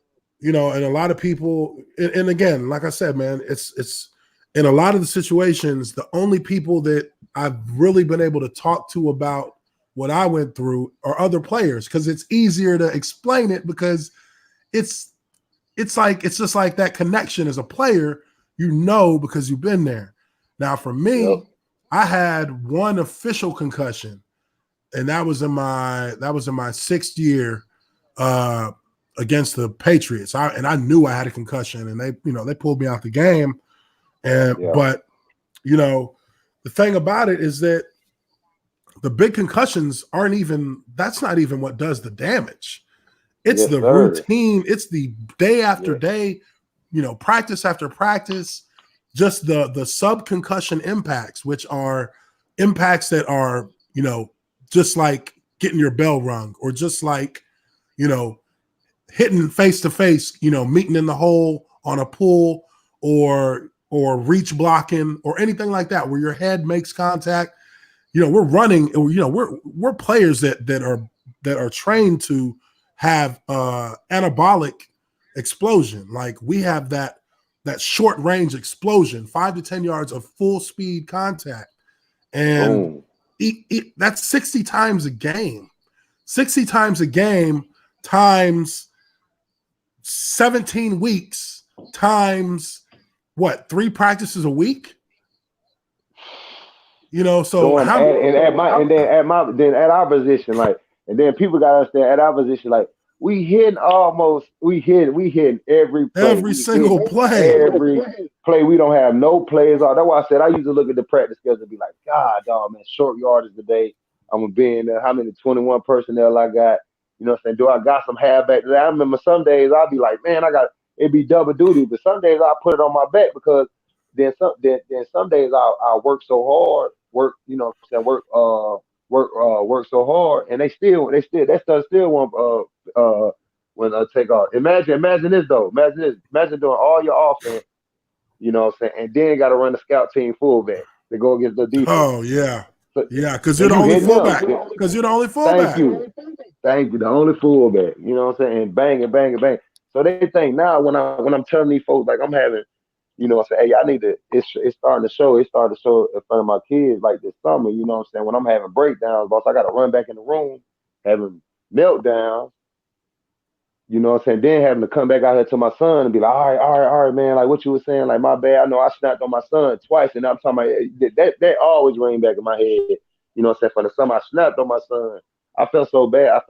And a lot of people, and again, like I said, man, it's in a lot of the situations, the only people that I've really been able to talk to about what I went through are other players, because it's easier to explain it, because it's just like that connection as a player, because you've been there. Now for me, I had one official concussion, and that was in my sixth year against the Patriots. I knew I had a concussion, and they pulled me out the game. But the thing about it is that the big concussions that's not even what does the damage. It's the routine. It's the day after day, practice after practice, just the sub-concussion impacts, which are impacts that are, just like getting your bell rung, or just like, hitting face to face, meeting in the hole on a pool, or reach blocking, or anything like that, where your head makes contact. We're running, we're players that are trained to have anabolic explosion. Like, we have that short range explosion, 5 to 10 yards of full speed contact. And that's 60 times a game. 60 times a game times 17 weeks times what, 3 practices a week? So
at our position, like, and then people gotta understand, at our position, like, we hitting every
single play.
Every play. We don't have no plays off. That's why I said I used to look at the practice schedule and be like, God, dog, man, short yardage today. I'm gonna be in there. How many 21 personnel I got? You know what I'm saying? Do I got some halfback today? I remember some days I'll be like, man, it'd be double duty, but some days I'll put it on my back, because then some days I'll work so hard, work so hard, and they still won't when take off. Imagine this though. Imagine doing all your offense, you know what I'm saying, and then got to run the scout team fullback to go against the defense.
Oh yeah, because you're the only fullback.
Thank you, the only fullback. You know what I'm saying, and bang. So they think now when I'm telling these folks, like, I'm having, you know what I'm saying, hey, I need to. It's starting to show. It started to show in front of my kids, like, this summer. You know what I'm saying, when I'm having breakdowns, boss, I got to run back in the room, having meltdowns. You know what I'm saying? Then having to come back out here to my son and be like, all right, man, like, what you were saying, like, my bad. I know I snapped on my son twice, and I'm talking about that always ring back in my head. You know what I'm saying? For the summer I snapped on my son, I felt so bad.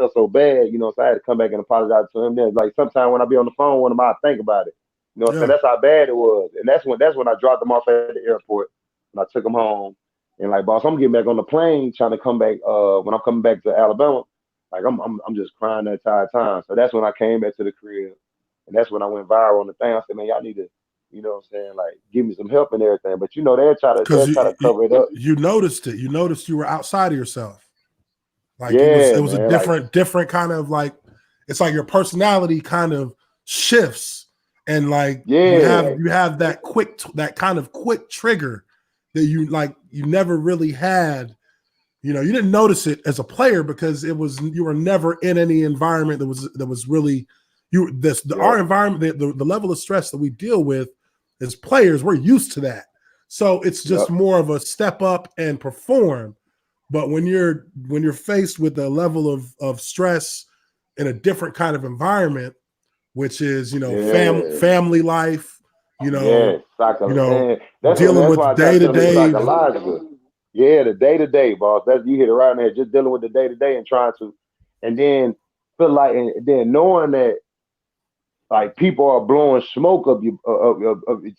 You know, so I had to come back and apologize to him. Then, like, sometimes when I be on the phone with him, I think about it. You know what I'm saying? That's how bad it was. And that's when I dropped him off at the airport, and I took him home. And, like, boss, I'm getting back on the plane trying to come back. When I'm coming back to Alabama, like, I'm just crying the entire time. So that's when I came back to the crib, and that's when I went viral on the thing. I said, man, y'all need to, you know what I'm saying, like, give me some help and everything. But they'll try to cover it up.
You noticed it. You noticed you were outside of yourself. Like, it was man, a different kind of, like, it's like your personality kind of shifts, and, like, you have that kind of quick trigger that you never really had. You didn't notice it as a player because you were never in any environment that was really our environment. The level of stress that we deal with as players, we're used to that. So it's just more of a step up and perform. But when you're faced with a level of stress in a different kind of environment, which is family life, dealing with day to day.
Yeah, the day to day, boss. That's, you hit it right there. Just dealing with the day to day and trying to, and then feel like, and then knowing that, like, people are blowing smoke up your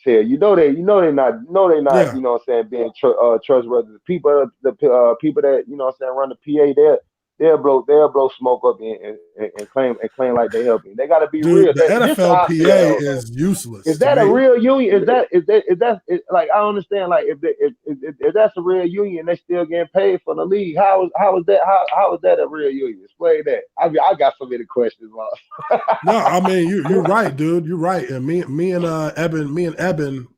tail. They're not.
Yeah.
You know what I'm saying, being trustworthy. The people that, you know what I'm saying, run the PA. they'll blow smoke up and claim like they helping. They got to be real.
Dude, the
This is how I feel,
NFLPA
though.
is useless.
Is
to
that a
me.
real union? Like I don't understand. Like if that's a real union, they still getting paid for the league. How is that a real union? Explain that. I mean, I got so many questions, Boss.
No, I mean you're right, dude. You're right. And me and Eben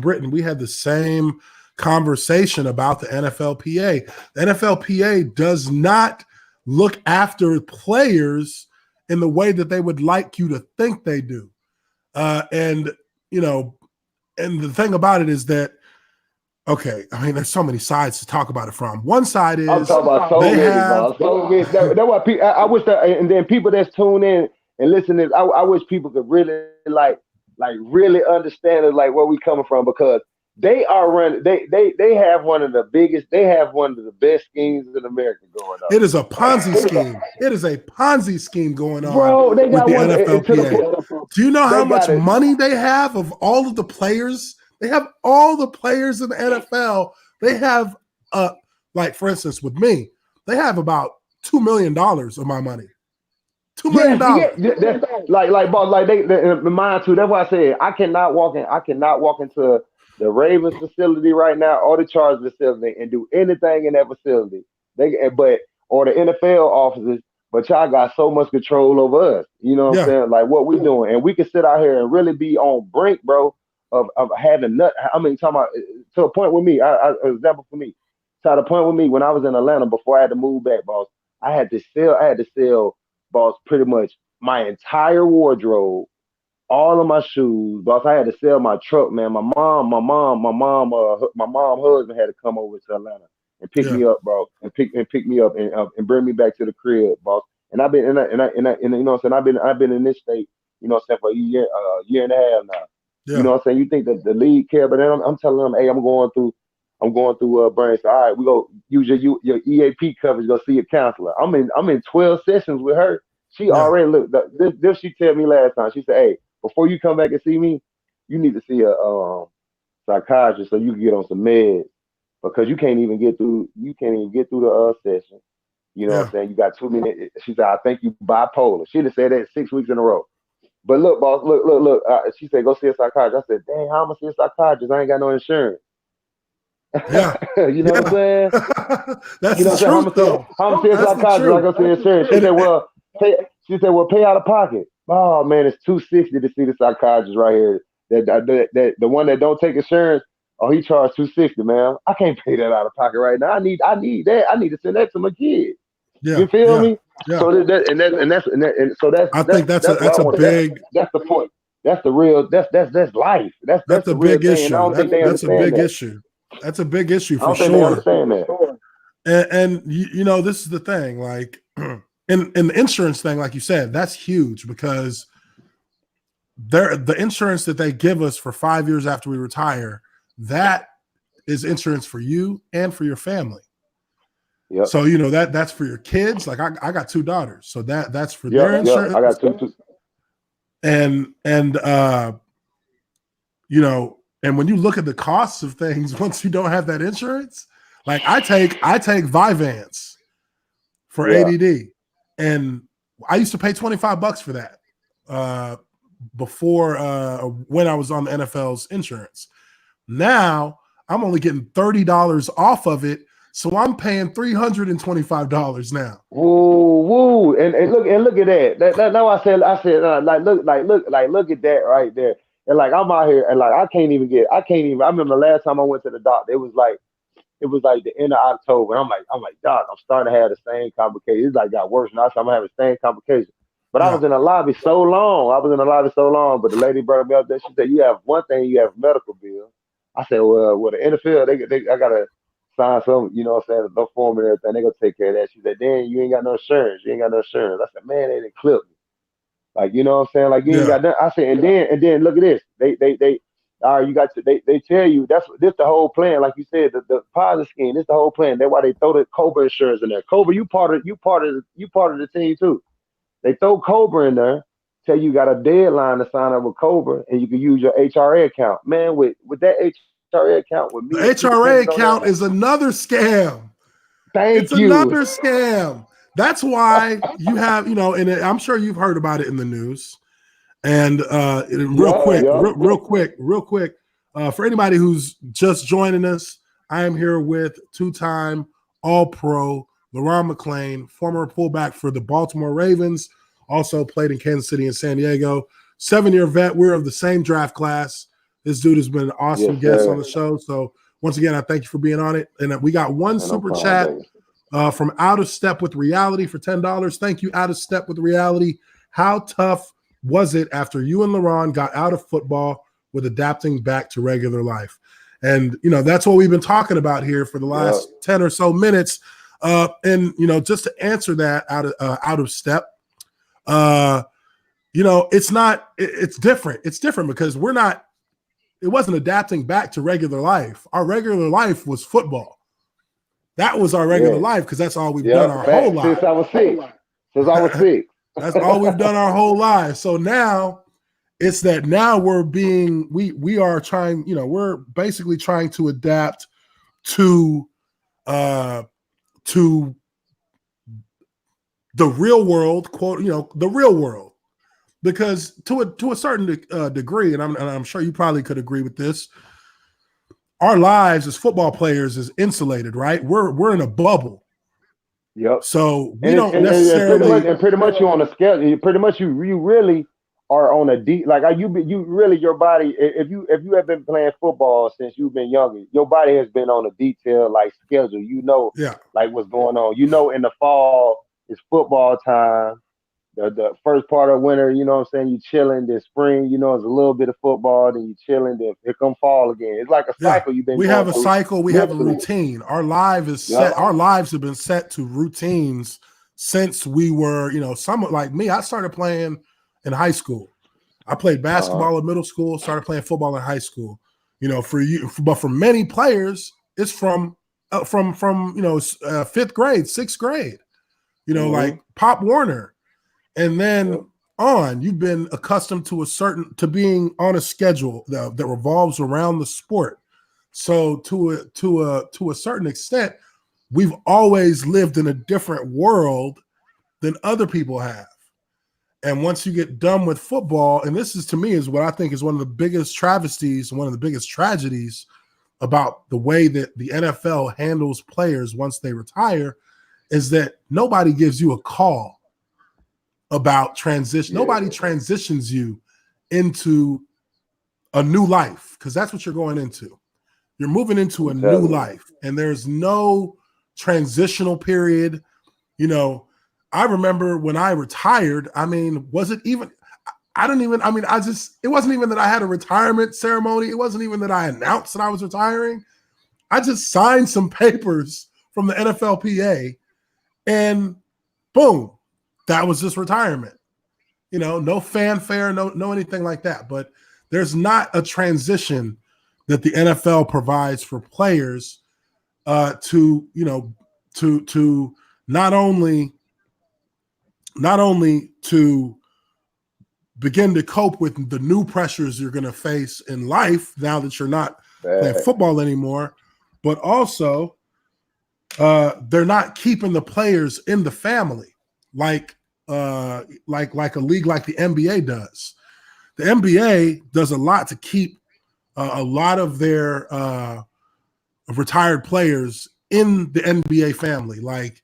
Britton, we had the same conversation about the NFLPA. The NFLPA does not look after players in the way that they would like you to think they do. And the thing about it is that, okay, I mean, there's so many sides to talk about it from. One side is
I'm talking about so many, boss. So many. That's why people. I wish that, and then people that's tuned in and listening. I wish people could really like really understand it, like where we coming from, because they are running. They have one of the biggest. They have one of the best schemes in America going on.
It is a Ponzi scheme. It is a Ponzi scheme going on,
bro. They got
with the
one
NFLPA. Do you know how much money they have of all of the players? They have all the players in the NFL. They have, like for instance, with me, they have about $2 million of my money. $2 million.
Yeah, that's like boss, like they mine too. That's why I said I cannot walk into the Ravens facility right now or the Chargers facility and do anything in that facility. Or the NFL offices, but y'all got so much control over us. You know what I'm saying? Like what we doing, and we can sit out here and really be on brink, bro, of having nut. I mean, talking about to a point with me. Example for me. To the point with me when I was in Atlanta before I had to move back, boss. I had to sell, boss, pretty much my entire wardrobe, all of my shoes, boss. I had to sell my truck, man. My mom husband had to come over to Atlanta and pick me up, bro, and pick me up and bring me back to the crib, boss. And I've been you know what I'm saying, I've been in this state, you know what I'm saying, for a year and a half now. Yeah. You know what I'm saying? You think that the league care, but then I'm telling them, hey, I'm going through brain. So, all right, we go use your EAP coverage, go see a counselor. I'm in 12 sessions with her. She already looked. This she told me last time. She said, hey, before you come back and see me, you need to see a psychiatrist so you can get on some meds, because you can't even get through the session. You know what I'm saying? You got 2 minutes. She said, I think you bipolar. She'd have said that 6 weeks in a row. But look, boss, look. She said, go see a psychiatrist. I said, dang, how am I see a psychiatrist? I ain't got no insurance.
Yeah.
You know what I'm saying?
That's the truth, though.
How am I see a psychiatrist? I go see insurance. She said, well, pay out of pocket. Oh, man, it's $260 to see the psychiatrist right here. That the one that don't take insurance, oh, he charged $260, man. I can't pay that out of pocket right now. I need that. I need to send that to my kid. Yeah, you feel me? Yeah. So that's the point. That's the real. That's life. That's
a big issue. That's a big issue. That's a big issue for sure.
They understand that.
And you know, this is the thing. Like, in the insurance thing, like you said, that's huge, because the insurance that they give us for 5 years after we retire, that is insurance for you and for your family. Yep. So you know that's for your kids. Like I got 2 daughters, so that's for their insurance.
I got two.
And you know, and when you look at the costs of things, once you don't have that insurance, like I take Vyvanse for ADD, and I used to pay $25 for that before when I was on the NFL's insurance. Now I'm only getting $30 off of it. So I'm paying $325 now.
Woo! And look at that. Now I said look at that right there. And like I'm out here and like I can't even. I remember the last time I went to the doctor, it was like the end of October. And I'm like, doc, I'm starting to have the same complications. It's like got worse now. So I'm having the same complications. But I was in the lobby so long. But the lady brought me up there. She said, you have one thing, you have medical bill. I said, well, the NFL, I gotta sign some, you know what I'm saying, no form and everything. They gonna take care of that. She said, Dan, you ain't got no insurance. I said, man, they didn't clip me. Like, you know what I'm saying? Like, you ain't got that. I said, and then look at this. They all right, you got to they tell you this the whole plan. Like you said, the positive scheme, this the whole plan. That's why they throw the Cobra insurance in there. Cobra, you part of the team too. They throw Cobra in there, tell you got a deadline to sign up with Cobra, and you can use your HRA account. Man, with that HRA account with me.
The HRA account is another scam.
It's
another scam. That's why you have, and I'm sure you've heard about it in the news. And real quick, for anybody who's just joining us, I am here with two-time All-Pro Le'Ron McClain, former fullback for the Baltimore Ravens, also played in Kansas City and San Diego. 7-year vet. We're of the same draft class. This dude has been an awesome guest on the show. So once again, I thank you for being on it. And we got one super chat from Out of Step with Reality for $10. Thank you, Out of Step with Reality. How tough was it after you and LeRon got out of football with adapting back to regular life? And, that's what we've been talking about here for the last 10 or so minutes. And, just to answer that out of step, it's different. It's different because it wasn't adapting back to regular life. Our regular life was football. That was our regular life because that's all we've done our whole life.
Since I was 6.
That's all we've done our whole lives. So now it's that now we are trying, we're basically trying to adapt to the real world, quote, the real world. Because to a certain degree, and I'm sure you probably could agree with this, our lives as football players is insulated, right? We're in a bubble.
Yep.
So we don't necessarily.
And pretty much you're on a scale. Pretty much you really are on a deep. Like you really your body. If you have been playing football since you've been younger, your body has been on a detailed like schedule. Like what's going on. In the fall it's football time. The first part of winter, what I'm saying, you chilling. Then spring, it's a little bit of football. Then you chilling. Then here come fall again. It's like a cycle.
We have a cycle. We have a routine. Our life is set. Our lives have been set to routines since we were, some like me. I started playing in high school. I played basketball in middle school. Started playing football in high school. But for many players, it's from 5th grade, 6th grade. Like Pop Warner. And then on, you've been accustomed to being on a schedule that revolves around the sport. So to a certain extent, we've always lived in a different world than other people have. And once you get done with football, and this is to me is what I think is one of the biggest travesties, one of the biggest tragedies about the way that the NFL handles players once they retire, is that nobody gives you a call about transition. Nobody transitions you into a new life because that's what you're going into. You're moving into a new life, and there's no transitional period. I remember when I retired. I mean, it wasn't even that I had a retirement ceremony. It wasn't even that I announced that I was retiring. I just signed some papers from the NFLPA, and boom. That was just retirement, no fanfare, no anything like that. But there's not a transition that the NFL provides for players to not only to begin to cope with the new pressures you're going to face in life now that you're not playing football anymore, but also they're not keeping the players in the family. Like a league like the NBA does. The NBA does a lot to keep a lot of their retired players in the NBA family. Like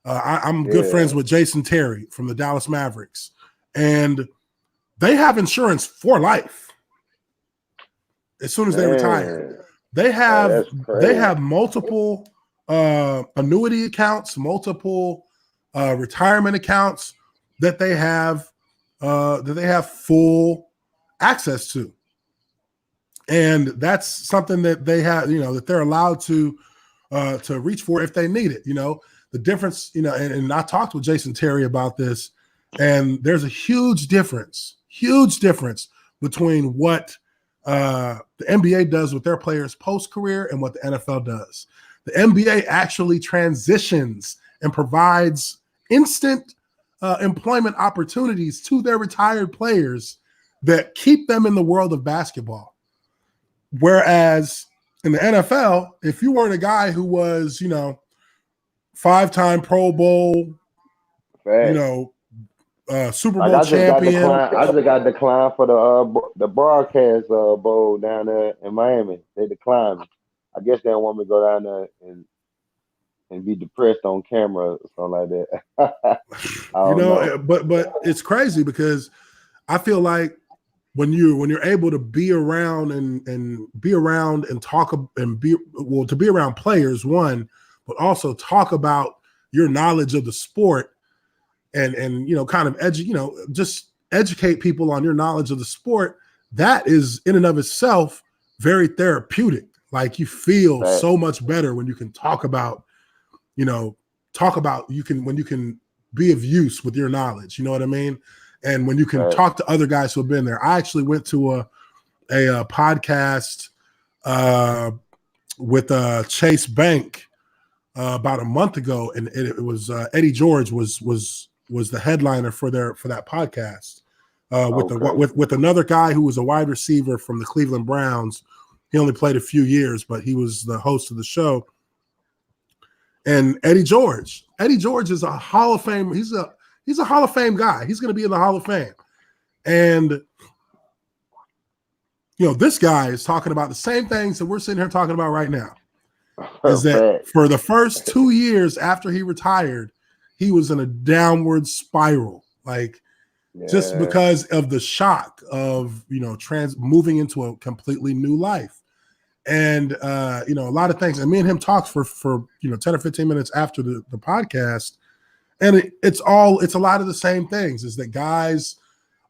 I'm good friends with Jason Terry from the Dallas Mavericks, and they have insurance for life. As soon as they retire, they have multiple annuity accounts, multiple retirement accounts that they have full access to, and that's something that they have, that they're allowed to reach for if they need it. The difference, and I talked with Jason Terry about this, and there's a huge difference between what the NBA does with their players post-career and what the NFL does. The NBA actually transitions and provides instant employment opportunities to their retired players that keep them in the world of basketball. Whereas in the NFL, if you weren't a guy who was, 5-time Pro Bowl, you know, Super
Like
Bowl
I just got
champion.
declined. I just got declined for the broadcast bowl down there in Miami. They declined me. I guess they don't want me to go down there and be depressed on camera or something like that. I
You
don't
know,
know.
but it's crazy because I feel like when you're able to be around and be around and talk and to be around players, one, but also talk about your knowledge of the sport and you know, kind of just educate people on your knowledge of the sport. That is in and of itself very therapeutic. Like you feel
Right.
so much better when you can talk about, when you can be of use with your knowledge. You know what I mean? And when you can
Right.
talk to other guys who have been there. I actually went to a podcast with Chase Bank about a month ago, and it was Eddie George was the headliner for that podcast with another guy who was a wide receiver from the Cleveland Browns. He only played a few years, but he was the host of the show. And Eddie George is a Hall of Fame. He's a Hall of Fame guy. He's going to be in the Hall of Fame. And this guy is talking about the same things that we're sitting here talking about right now. Is that for the first 2 years after he retired, he was in a downward spiral, just because of the shock of moving into a completely new life. And a lot of things. And me and him talked for 10 or 15 minutes after the podcast, and it's a lot of the same things. Is that guys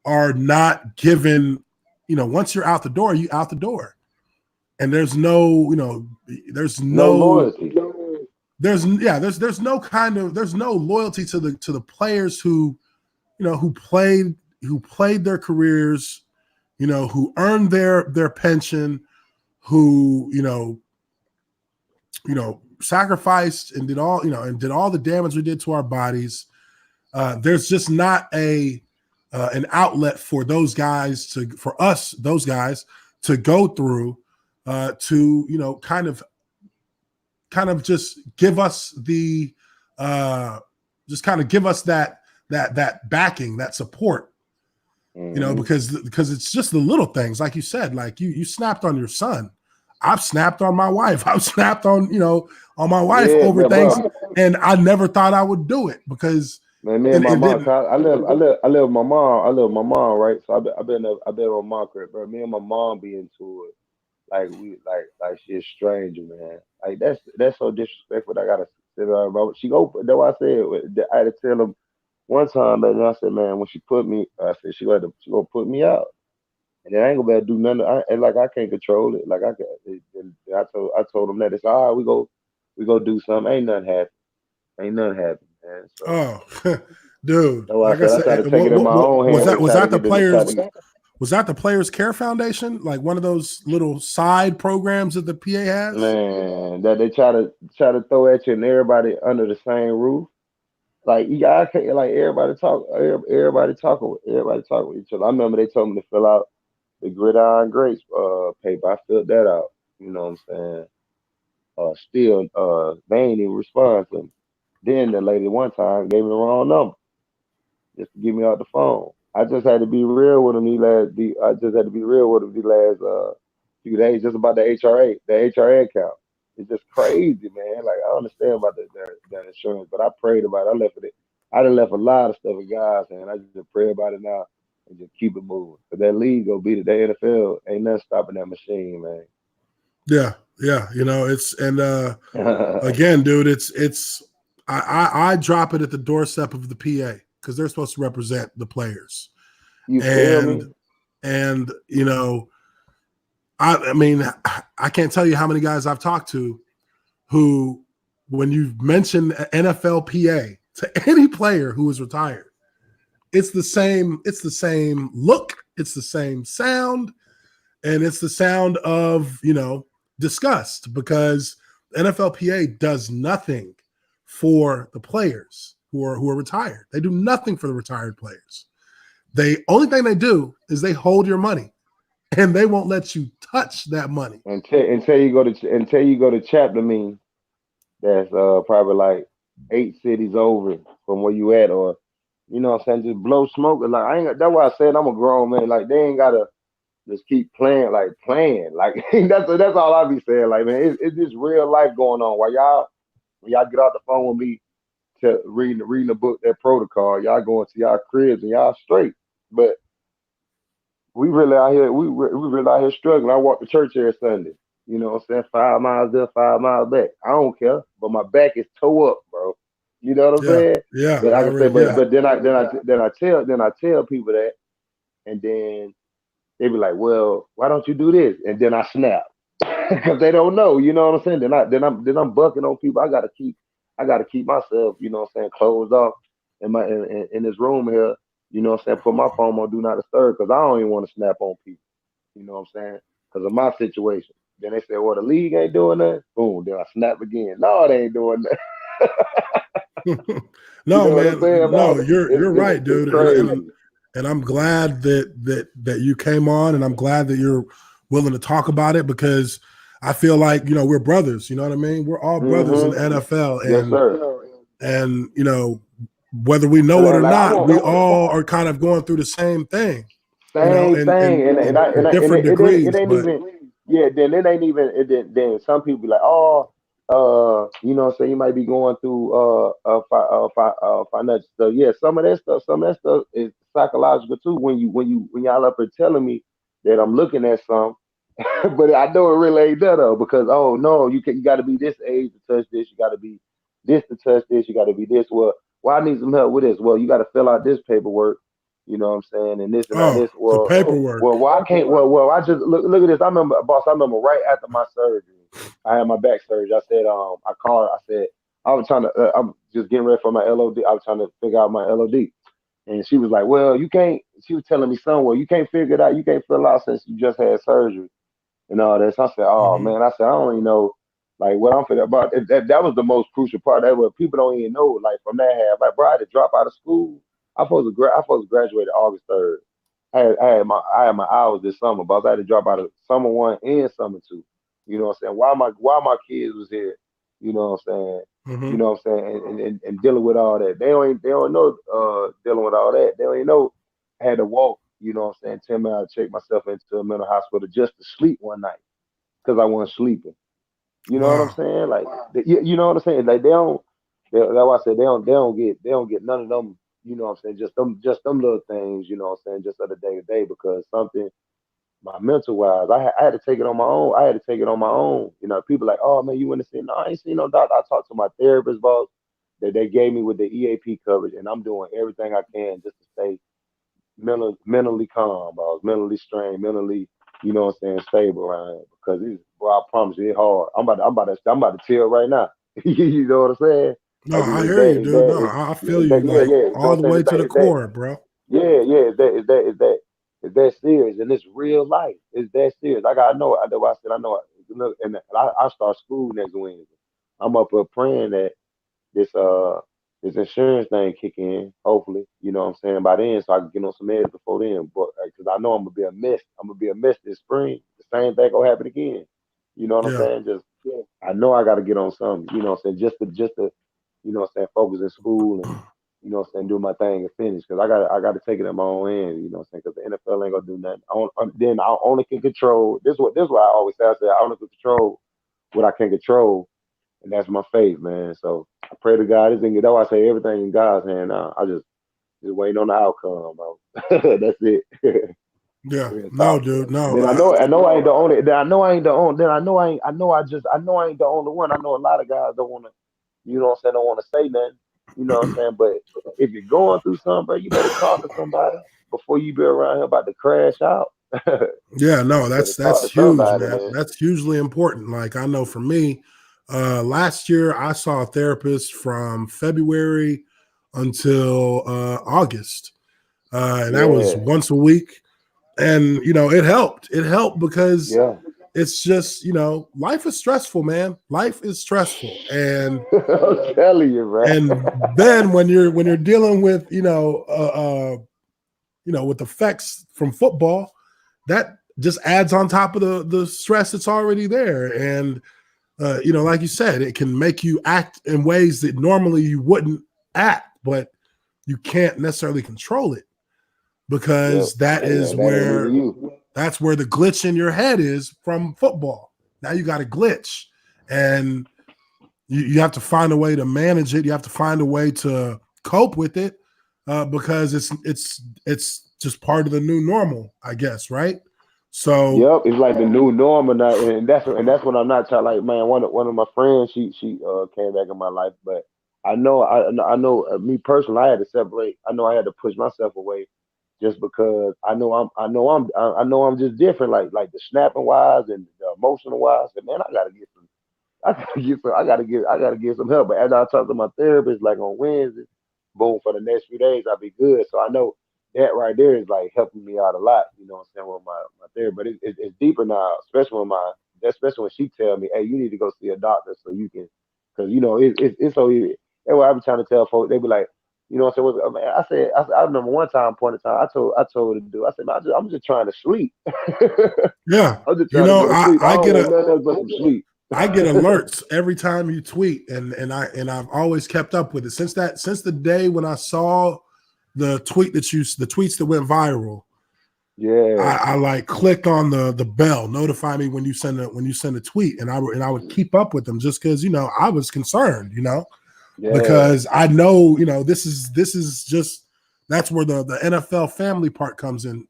are not given, once you're out the door, you out the door, and there's no
loyalty.
There's no loyalty to the players who played their careers, who earned their pension, who sacrificed and did all the damage we did to our bodies. There's just not an outlet for those guys to go through to kind of just give us the that backing, that support. Because it's just the little things, like you said, like you snapped on your son. I've snapped on my wife. I've snapped on my wife over things, and I never thought I would do it because
me and my mom. I live with my mom. I live with my mom, right? So I've been on my crib, bro. Me and my mom be into it. Like she's a stranger, man. Like that's so disrespectful. I gotta sit her about. She go. That's why I said I had to tell him one time, but then I said, man, when she put me, I said she gonna put me out, and then I ain't gonna be able to do nothing. I can't control it. Like I told him that it's all right. We go do something. Ain't nothing happen, man. So,
dude.
Like I started taking it in my own hands.
Was that the players? Was that the Players Care Foundation, like one of those little side programs that the PA has?
Man, that they try to throw at you and everybody under the same roof. Like I can't, like everybody talk with each other. I remember they told me to fill out the Gridiron Greats paper. I filled that out. You know what I'm saying? Still, they ain't even respond to me. Then the lady one time gave me the wrong number just to get me off the phone. I just had to be real with him. I just had to be real with him these last few days, just about the HRA account. It's just crazy, man. Like I understand about that insurance, but I prayed about it. I done left a lot of stuff with guys, and I just pray about it now and just keep it moving. Cause that league gonna beat it. The NFL ain't nothing stopping that machine, man.
Yeah. It's again, dude. It's I drop it at the doorstep of the PA because they're supposed to represent the players.
You feel me?
And I mean, I can't tell you how many guys I've talked to who, when you mention NFLPA to any player who is retired, it's the same look, it's the same sound, and it's the sound of disgust, because NFLPA does nothing for the players who are retired. They do nothing for the retired players. The only thing they do is they hold your money, and they won't let you touch that money
until you go to chapter meeting. That's probably like 8 cities over from where you at, or You know what I'm saying? Just blow smoke. Like that's why I said I'm a grown man. Like they ain't gotta just keep playing. Like that's all I be saying. Like man, it's just real life going on. While y'all get off the phone with me to reading the book, that protocol, y'all going to y'all cribs and y'all straight. But we really out here. We really out here struggling. I walk to church every Sunday. You know what I'm saying? 5 miles there, 5 miles back. I don't care, but my back is toe up, bro. You know what I'm
Yeah,
saying?
yeah,
But
I
I can say,
already, yeah.
but then I tell people that, and then they be like, well, why don't you do this? And then I snap because they don't know. You know what I'm saying? Then I'm bucking on people. I gotta keep myself. You know what I'm saying? Closed off in this room here. You know what I'm saying? Put my phone on do not disturb because I don't even want to snap on people. You know what I'm saying? Because of my situation. Then they say, well, the league ain't doing that. Boom. Then I snap again. No, they ain't doing that. You
No,
know what I'm
man,
saying
no,
about it?
you're right,
It's
dude,
crazy.
and I'm glad that you came on, and I'm glad that you're willing to talk about it because I feel like we're brothers. You know what I mean? We're all brothers in the
Mm-hmm.
NFL,
Yes, sir.
and whether we know it or
Like I
not, we all
want
are kind of going through the same thing.
same thing,
In different
it
degrees,
ain't
but
even yeah. Then it ain't even. Then some people be like, oh, you know, what I'm saying you might be going through financial stuff. Yeah, some of that stuff is psychological too. When y'all up here telling me that I'm looking at some, but I know it really ain't that though because oh no, you got to be this age to touch this. You got to be this to touch this. You got to be this. Well, I need some help with this. Well, you got to fill out this paperwork. You know what I'm saying? And this and that.
oh,
This.
the
Well,
paperwork.
I can't. Well, I just look at this. I remember, boss. I remember right after my surgery, I had my back surgery. I said, I called. I said, I was trying to. I'm just getting ready for my LOD. I was trying to figure out my LOD, and she was like, "Well, you can't." She was telling me somewhere you can't figure it out. You can't fill it out since you just had surgery and all this. I said, "Oh
Hmm.
man," I said, "I don't even know like what I'm feeling about." That was the most crucial part. That what people don't even know. Like from that half, like bro, I had to drop out of school. I supposed to graduate August 3rd. I had my hours this summer, but I had to drop out of summer one and summer two. You know what I'm saying? While my kids was here, you know what I'm saying? You
Hmm.
know what I'm saying? And dealing with all that. They don't know dealing with all that. They don't even know I had to walk, you know what I'm saying, 10 miles to check myself into a mental hospital just to sleep one night because I wasn't sleeping. You know what I'm
Wow.
saying? Like you know what I'm saying? Like that's why I said they don't get none of them, you know what I'm saying, just them little things, you know what I'm saying, just of the day to day because something my mental wise, I had to take it on my own. I had to take it on my own. You know, people like, oh man, you went to see no, I ain't seen no doctor. I talked to my therapist boss that they gave me with the EAP coverage, and I'm doing everything I can just to stay mentally calm. I was mentally strained, mentally, you know what I'm saying, stable around here because bro, I promise you, it's hard. I'm about to tell right now. You know what I'm saying?
No,
Like,
I
is
hear
that
you,
is
dude.
that
No,
is,
I feel
is
you
that yeah
like
yeah? You know
all
what
the
I'm saying?
way to the
Is that
core, bro.
yeah? Is that serious? And it's real life. It's that serious. I know. I know. I said I know. Look, and I start school next Wednesday. I'm up here praying that this this insurance thing kick in, hopefully, you know what I'm saying, by then so I can get on some meds before then. But because I know I'm gonna be a mess. I'm gonna be a mess this spring. The same thing gonna happen again. You know what I'm
Yeah.
saying? Just I know I gotta get on something, you know what I'm saying, just to you know what I'm saying, focus in school and you know what I'm saying, do my thing and finish. Cause I gotta take it at my own hand, you know what I'm saying? Cause the NFL ain't gonna do nothing. Then I only can control this is what I always say. I say I only can control what I can control and that's my faith, man. So I pray to God. That's why I say everything in God's hand now. I just waiting on the outcome, bro. That's it.
Yeah.
Real
No,
talk.
dude. No.
Then I know I ain't the only. Then I know I ain't the only. Then I know I ain't the only one. I know a lot of guys don't want to. You know what I'm saying? Don't want to say nothing. You know what I'm saying? But if you're going through something, bro, you better talk to somebody before you be around here about to crash out.
Yeah, no,
You better
that's
talk to
huge,
somebody,
man.
man.
That's hugely important. Like I know for me, last year I saw a therapist from February until August. And that was
Yeah,
once a week. And it helped. It helped because
yeah.
it's just, life is stressful, man. Life is stressful.
I'm telling you, man.
And then when you're dealing with, with effects from football, that just adds on top of the stress that's already there. And like you said, it can make you act in ways that normally you wouldn't act. But you can't necessarily control it, because that's where the glitch in your head is from football. Now you got a glitch, and you have to find a way to manage it. You have to find a way to cope with it, because it's just part of the new normal, I guess, right? So
yep, it's like the new norm, and that's what I'm not trying. Like, man, one of my friends, she came back in my life, but I know me personally, I had to separate. I know I had to push myself away, just because I'm just different. Like the snapping wise and the emotional wise, and man, I gotta get some help. But as I talk to my therapist, like on Wednesday, boom, for the next few days, I'll be good. So I know that right there is like helping me out a lot. You know what I'm saying, with my therapy. But it's deeper now, especially when she tell me, hey, you need to go see a doctor so you can, because it's so easy. That's what I be trying to tell folks. They be like, you know what I'm saying? Man, I remember one time, point in time, I told her to do. I said, man, I'm just trying to sleep.
yeah,
I'm just trying to go to sleep. I don't want nothing else but some sleep.
I get alerts every time you tweet, and I've always kept up with it since the day when I saw the tweets that went viral.
Yeah,
I like click on the bell, notify me when you send a tweet, and I would keep up with them, just because I was concerned, because I know this is just, that's where the NFL family part comes in.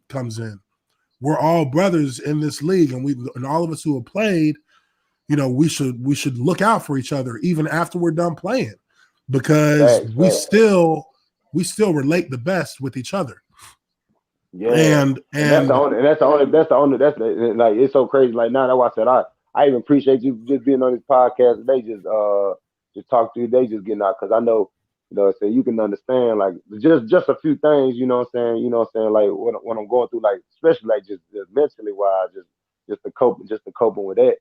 We're all brothers in this league, and all of us who have played, we should look out for each other even after we're done playing, because we still relate the best with each other.
Yeah,
and
that's like, it's so crazy. Like, now, that's why I said I even appreciate you just being on this podcast. They just talk to you. They just getting out, because I know, so you can understand, like, just a few things. You know what I'm saying? You know what I'm saying? Like, what I'm going through, like, especially like just mentally wise, just to coping with that.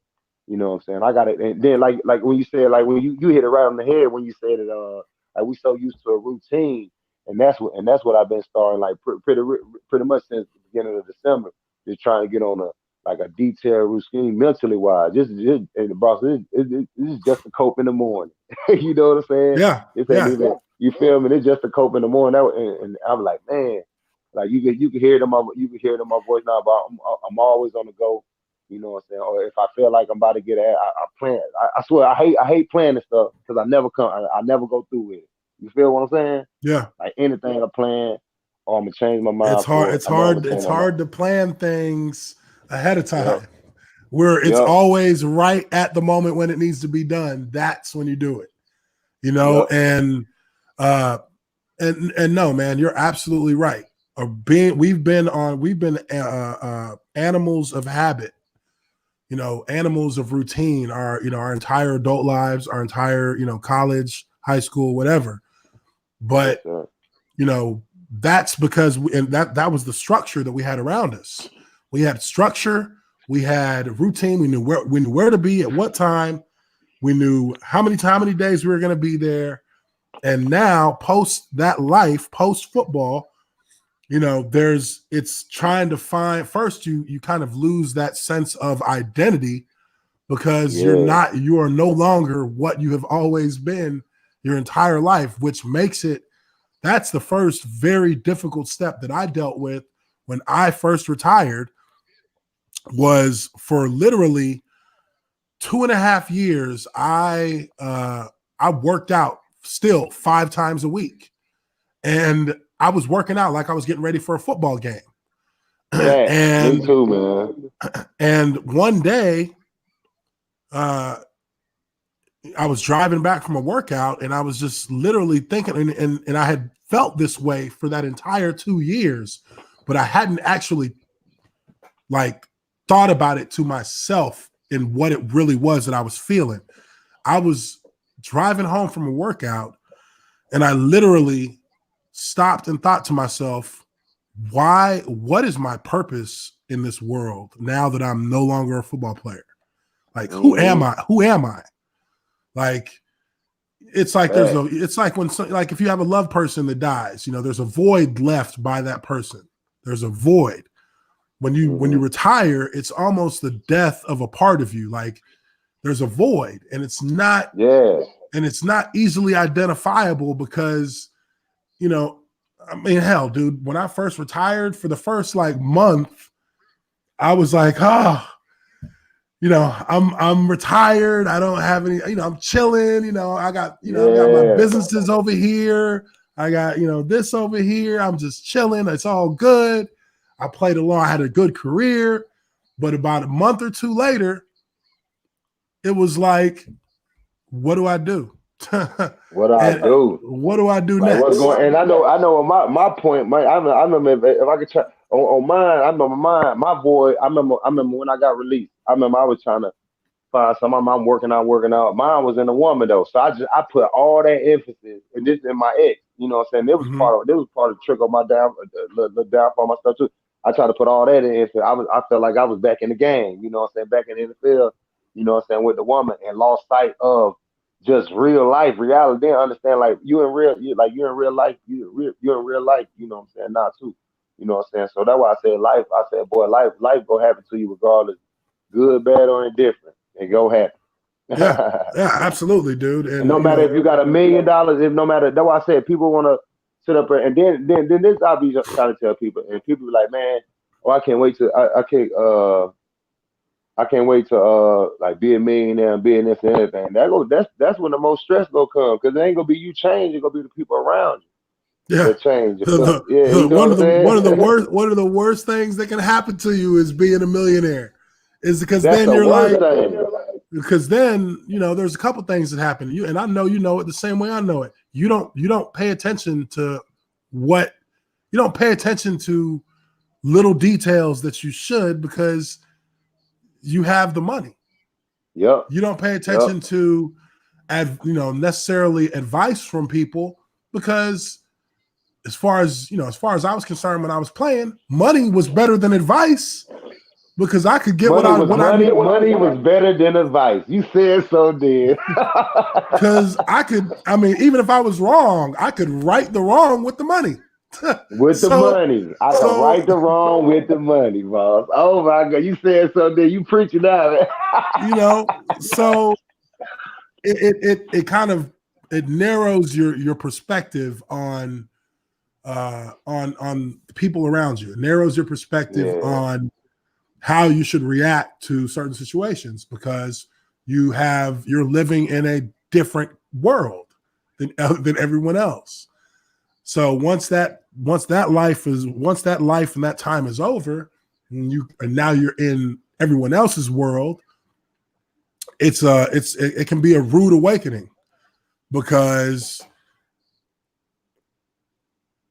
You know what I'm saying? I got it. And then like when you said, like, when you hit it right on the head when you said it, like, we so used to a routine, and that's what I've been starting, like, pretty much since the beginning of December, just trying to get on a detailed routine mentally wise. And the boss, this is just a cope in the morning. You know what I'm saying?
yeah,
This ain't even, you feel me? It's just a cope in the morning. And I'm like, man, like, you can hear it in my voice now. But I'm always on the go. You know what I'm saying? Or if I feel like I'm about to get at, I plan. I swear, I hate planning stuff, because I never go through with it. You feel what I'm saying?
yeah.
Like, anything I plan, or I'm gonna change my mind.
It's hard to plan things ahead of time.
Yep.
Where it's always right at the moment when it needs to be done. That's when you do it.
Yep.
And no, man, you're absolutely right. We've been animals of habit, animals of routine, our entire adult lives, our entire, college, high school, whatever. But, that's because that was the structure that we had around us. We had structure, we had routine, we knew where to be at what time, we knew how many days we were going to be there. And now, post football, it's trying to find, first you kind of lose that sense of identity, because you are no longer what you have always been your entire life, which makes that's the first very difficult step that I dealt with when I first retired. Was for literally 2.5 years, I worked out still 5 times a week, and I was working out like I was getting ready for a football game.
And me too, man.
And one day, I was driving back from a workout, and I was just literally thinking, and I had felt this way for that entire 2 years, but I hadn't actually, like, thought about it to myself and what it really was that I was feeling. I was driving home from a workout, and I literally stopped and thought to myself, what is my purpose in this world now that I'm no longer a football player? Like, who am I? Like, it's like it's like like if you have a loved person that dies, there's a void left by that person. There's a void. When you retire, it's almost the death of a part of you. Like, there's a void, and it's not easily identifiable, because I mean, hell, dude, when I first retired, for the first like month, I was like, I'm retired. I don't have any, I'm chilling. I got, I got my businesses over here. I got, this over here. I'm just chilling. It's all good. I played along. I had a good career. But about a month or two later, it was like, what do I do?
What do I do?
What do I do
like
next?
What's going? And I know on my point, I remember if I could try on mine. I remember my boy. I remember when I got released. I remember I was trying to find some. I'm working out. Mine was in a woman though, so I put all that emphasis and this in my ex. You know what I'm saying? It was part of the trick of my the downfall, my stuff too. I tried to put all that in. I felt like I was back in the game. You know what I'm saying? Back in the NFL. You know what I'm saying, with the woman, and lost sight of just real life, reality. Then understand like you're in real life, you're in real life. You know what I'm saying? Now too. You know what I'm saying? So that's why I said life. I said, boy, life gonna happen to you regardless, good, bad, or indifferent. And go happen.
yeah, absolutely, dude. And
no matter if you got $1 million, if no matter, that's why I said people want to sit up and then this I'll be just trying to tell people, and people be like, man, I can't wait to I can't wait to like be a millionaire and be in this and everything. That's when the most stress gonna come, because it ain't gonna be you change, it's gonna be the people around you that change.
One of the worst things that can happen to you is being a millionaire. Is because then you're like, because then there's a couple things that happen to you, and I know you know it the same way I know it. You don't pay attention to little details that you should, because you have the money.
Yep.
You don't pay attention to necessarily advice from people, because as far as I was concerned, when I was playing, money was better than advice. Because I could get
money was better than advice. You said so, dear.
Because even if I was wrong, I could right the wrong with the money.
With the money. I can right the wrong with the money, boss. Oh my God. You said so, dear. You preaching out.
So it kind of narrows your perspective on people around you. It narrows your perspective on how you should react to certain situations, because you're living in a different world than everyone else. So once that life and that time is over, and now you're in everyone else's world, it can be a rude awakening, because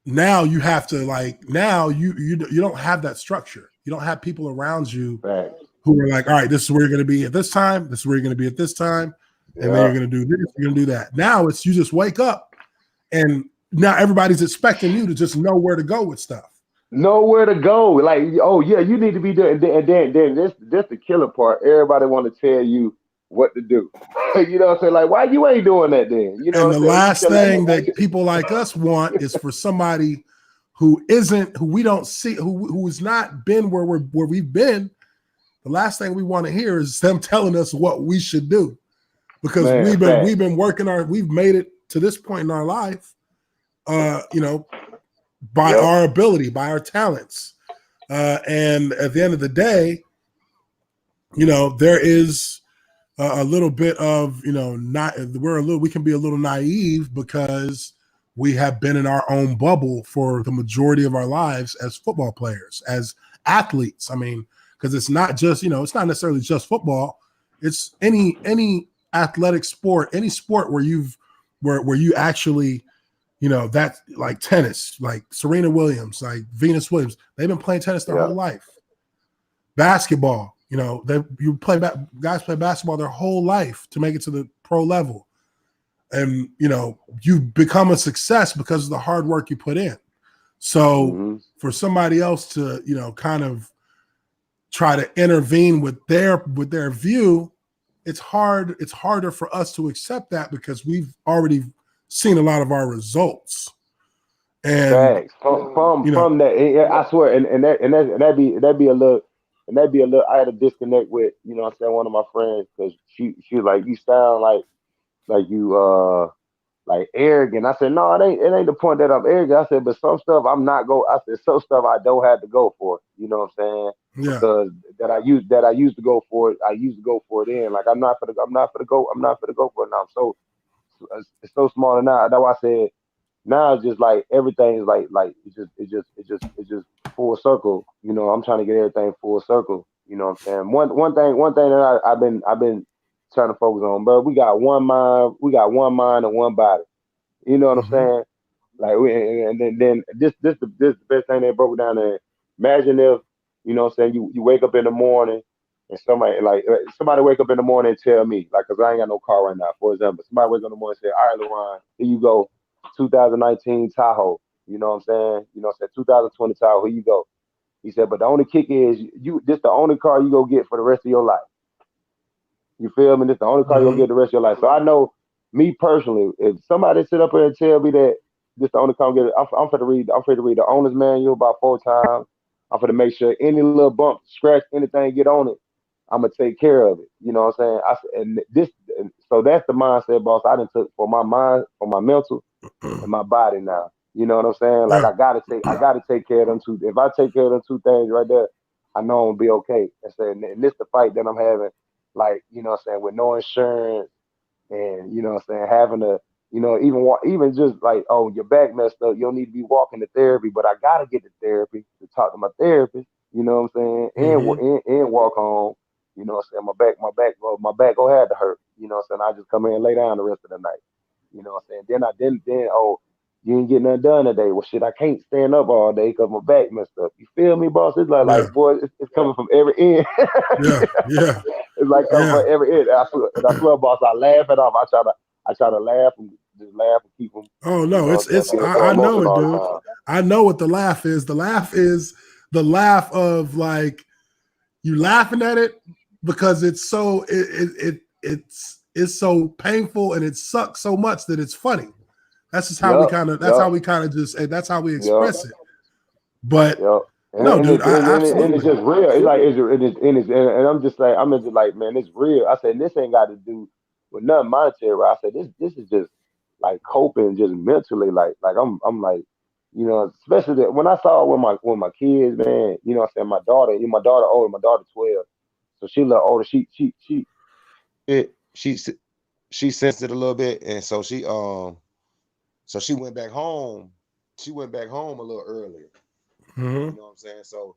now you have to you don't have that structure. You don't have people around you who are like, all right, this is where you're going to be at this time. This is where you're going to be at this time. And then you're going to do this, you're going to do that. Now it's you just wake up, and now everybody's expecting you to just know where to go with stuff.
Know where to go. Like, oh yeah, you need to be doing. And then this the killer part. Everybody want to tell you what to do. You know what I'm saying? Like, why you ain't doing that then? You know.
And the last thing that people like us want is for somebody who we don't see, who's not been where we've been. The last thing we want to hear is them telling us what we should do, because we've been working we've made it to this point in our life, by our ability, by our talents, and at the end of the day, there is a little bit of we can be a little naive, because we have been in our own bubble for the majority of our lives as football players, as athletes. I mean, because it's not just, it's not necessarily just football. It's any athletic sport, any sport where you actually, that's like tennis, like Serena Williams, like Venus Williams. They've been playing tennis their whole life. Basketball, guys play basketball their whole life to make it to the pro level. And, you become a success because of the hard work you put in. So for somebody else to, kind of try to intervene with their view, it's harder for us to accept that, because we've already seen a lot of our results. And
from that, I swear, and that'd be a little, I had a disconnect with, I'm saying, one of my friends, because she was like, you sound like you arrogant. I said, no, it ain't the point that I'm arrogant. I said, but some stuff I'm not go. I said, some stuff I don't have to go for. You know what I'm saying?
Yeah.
Because that I used to go for it. I used to go for it in. Like I'm not for the go for it now. So it's so small now. That's why I said now it's just like everything is like it's just full circle. You know, I'm trying to get everything full circle. You know what I'm saying? One thing that I've been trying to focus on, bro. We got one mind and one body. You know what I'm
Mm-hmm.
saying? Like, and then this the best thing they broke down there. Imagine if, you know what I'm saying, you wake up in the morning and somebody wake up in the morning and tell me, like, cause I ain't got no car right now. For example, somebody wake up in the morning and say, all right, LeRon, here you go, 2019 Tahoe. You know what I'm saying? You know what I'm saying? 2020 Tahoe, here you go. He said, but the only kick is this the only car you go get for the rest of your life. You feel me? This the only car you're gonna
Mm-hmm.
get the rest of your life. So I know me personally, if somebody sit up here and tell me that this the only car I'm gonna get, I'm finna read the owner's manual about 4 times. I'm finna make sure any little bump, scratch, anything get on it, I'm gonna take care of it. You know what I'm saying? So that's the mindset, boss. I done took for my mind, for my mental, and my body now. You know what I'm saying? Like
Yeah.
I gotta take care of them two. If I take care of them two things right there, I know I'm gonna be okay. And this the fight that I'm having, like, you know what I'm saying, with no insurance, and you know what I'm saying, having to, even just like, oh, your back messed up, you don't need to be walking to therapy, but I gotta get to therapy to talk to my therapist, you know what I'm saying,
Mm-hmm.
and walk home, you know what I'm saying, my back go had to hurt, you know what I'm saying, I just come in and lay down the rest of the night, you know what I'm saying, then oh, you ain't getting nothing done today. Well, shit, I can't stand up all day because my back messed up. You feel me, boss? It's
Yeah.
boy, it's coming from every end.
Yeah. Yeah.
It's like coming
Yeah.
from every end. I swear, boss, I laugh it off. I try to laugh and just laugh and keep them,
Oh
you
no,
know,
it's
being so
I know
emotional
it,
all the
dude.
time.
I know what the laugh is. The laugh is the laugh of like you laughing at it because it's so it's so painful and it sucks so much that it's funny. That's just how we
Yep,
kind of
yep,
just that's how we
yep,
express it. But
yep. And
no,
and
dude,
it,
I
and it's
absolutely.
just real. It's like and I'm just like, man, it's real. I said this ain't got to do with nothing monetary. Right? I said this is just like coping, just mentally. Like I'm like, you know, especially when I saw it with my kids, man. You know, what I'm saying my daughter older, my daughter 12, so she a little older.
She sensed it a little bit, and so she went back home. She went back home a little earlier.
Mm-hmm.
You know what I'm saying? So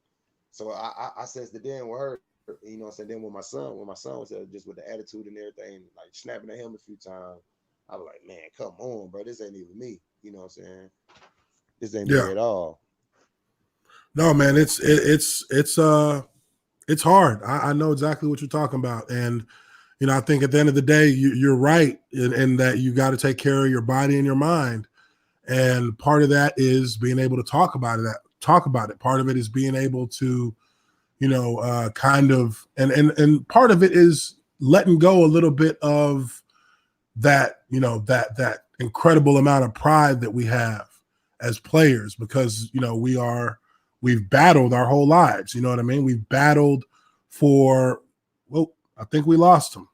I sensed it then with her. You know what I'm saying? Then when my son was just with the attitude and everything, like snapping at him a few times, I was like, man, come on, bro, this ain't even me. You know what I'm saying? This ain't me
Yeah.
at all.
No, man, it's hard. I know exactly what you're talking about, and you know, I think at the end of the day, you're right in that you got to take care of your body and your mind. And part of that is being able to talk about it. Part of it is being able to, you know, kind of, and part of it is letting go a little bit of that, you know, that incredible amount of pride that we have as players, because you know we've battled our whole lives. You know what I mean? We've battled for. Well, I think we lost him.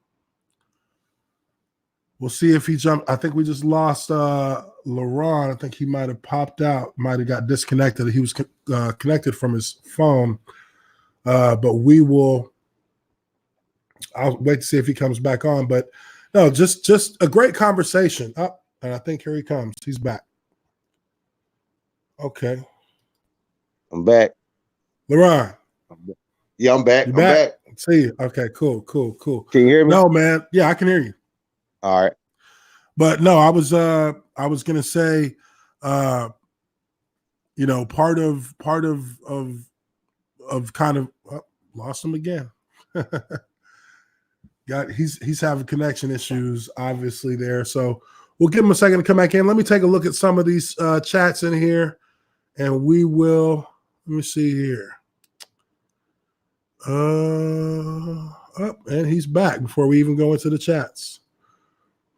We'll see if he jumped. I think we just lost LeRon. I think he might have popped out, might have got disconnected. He was connected from his phone. But I'll wait to see if he comes back on. But no, just a great conversation. Oh, and I think here he comes. He's back. Okay.
I'm back.
LeRon,
Yeah, I'm back.
you
I'm
back?
back.
See you. Okay, cool.
Can you hear me?
No, man. Yeah, I can hear you.
All right.
But no, I was gonna say, you know, part of kind of lost him again. He's having connection issues obviously there. So we'll give him a second to come back in. Let me take a look at some of these chats in here, and we will. Let me see here. And he's back before we even go into the chats.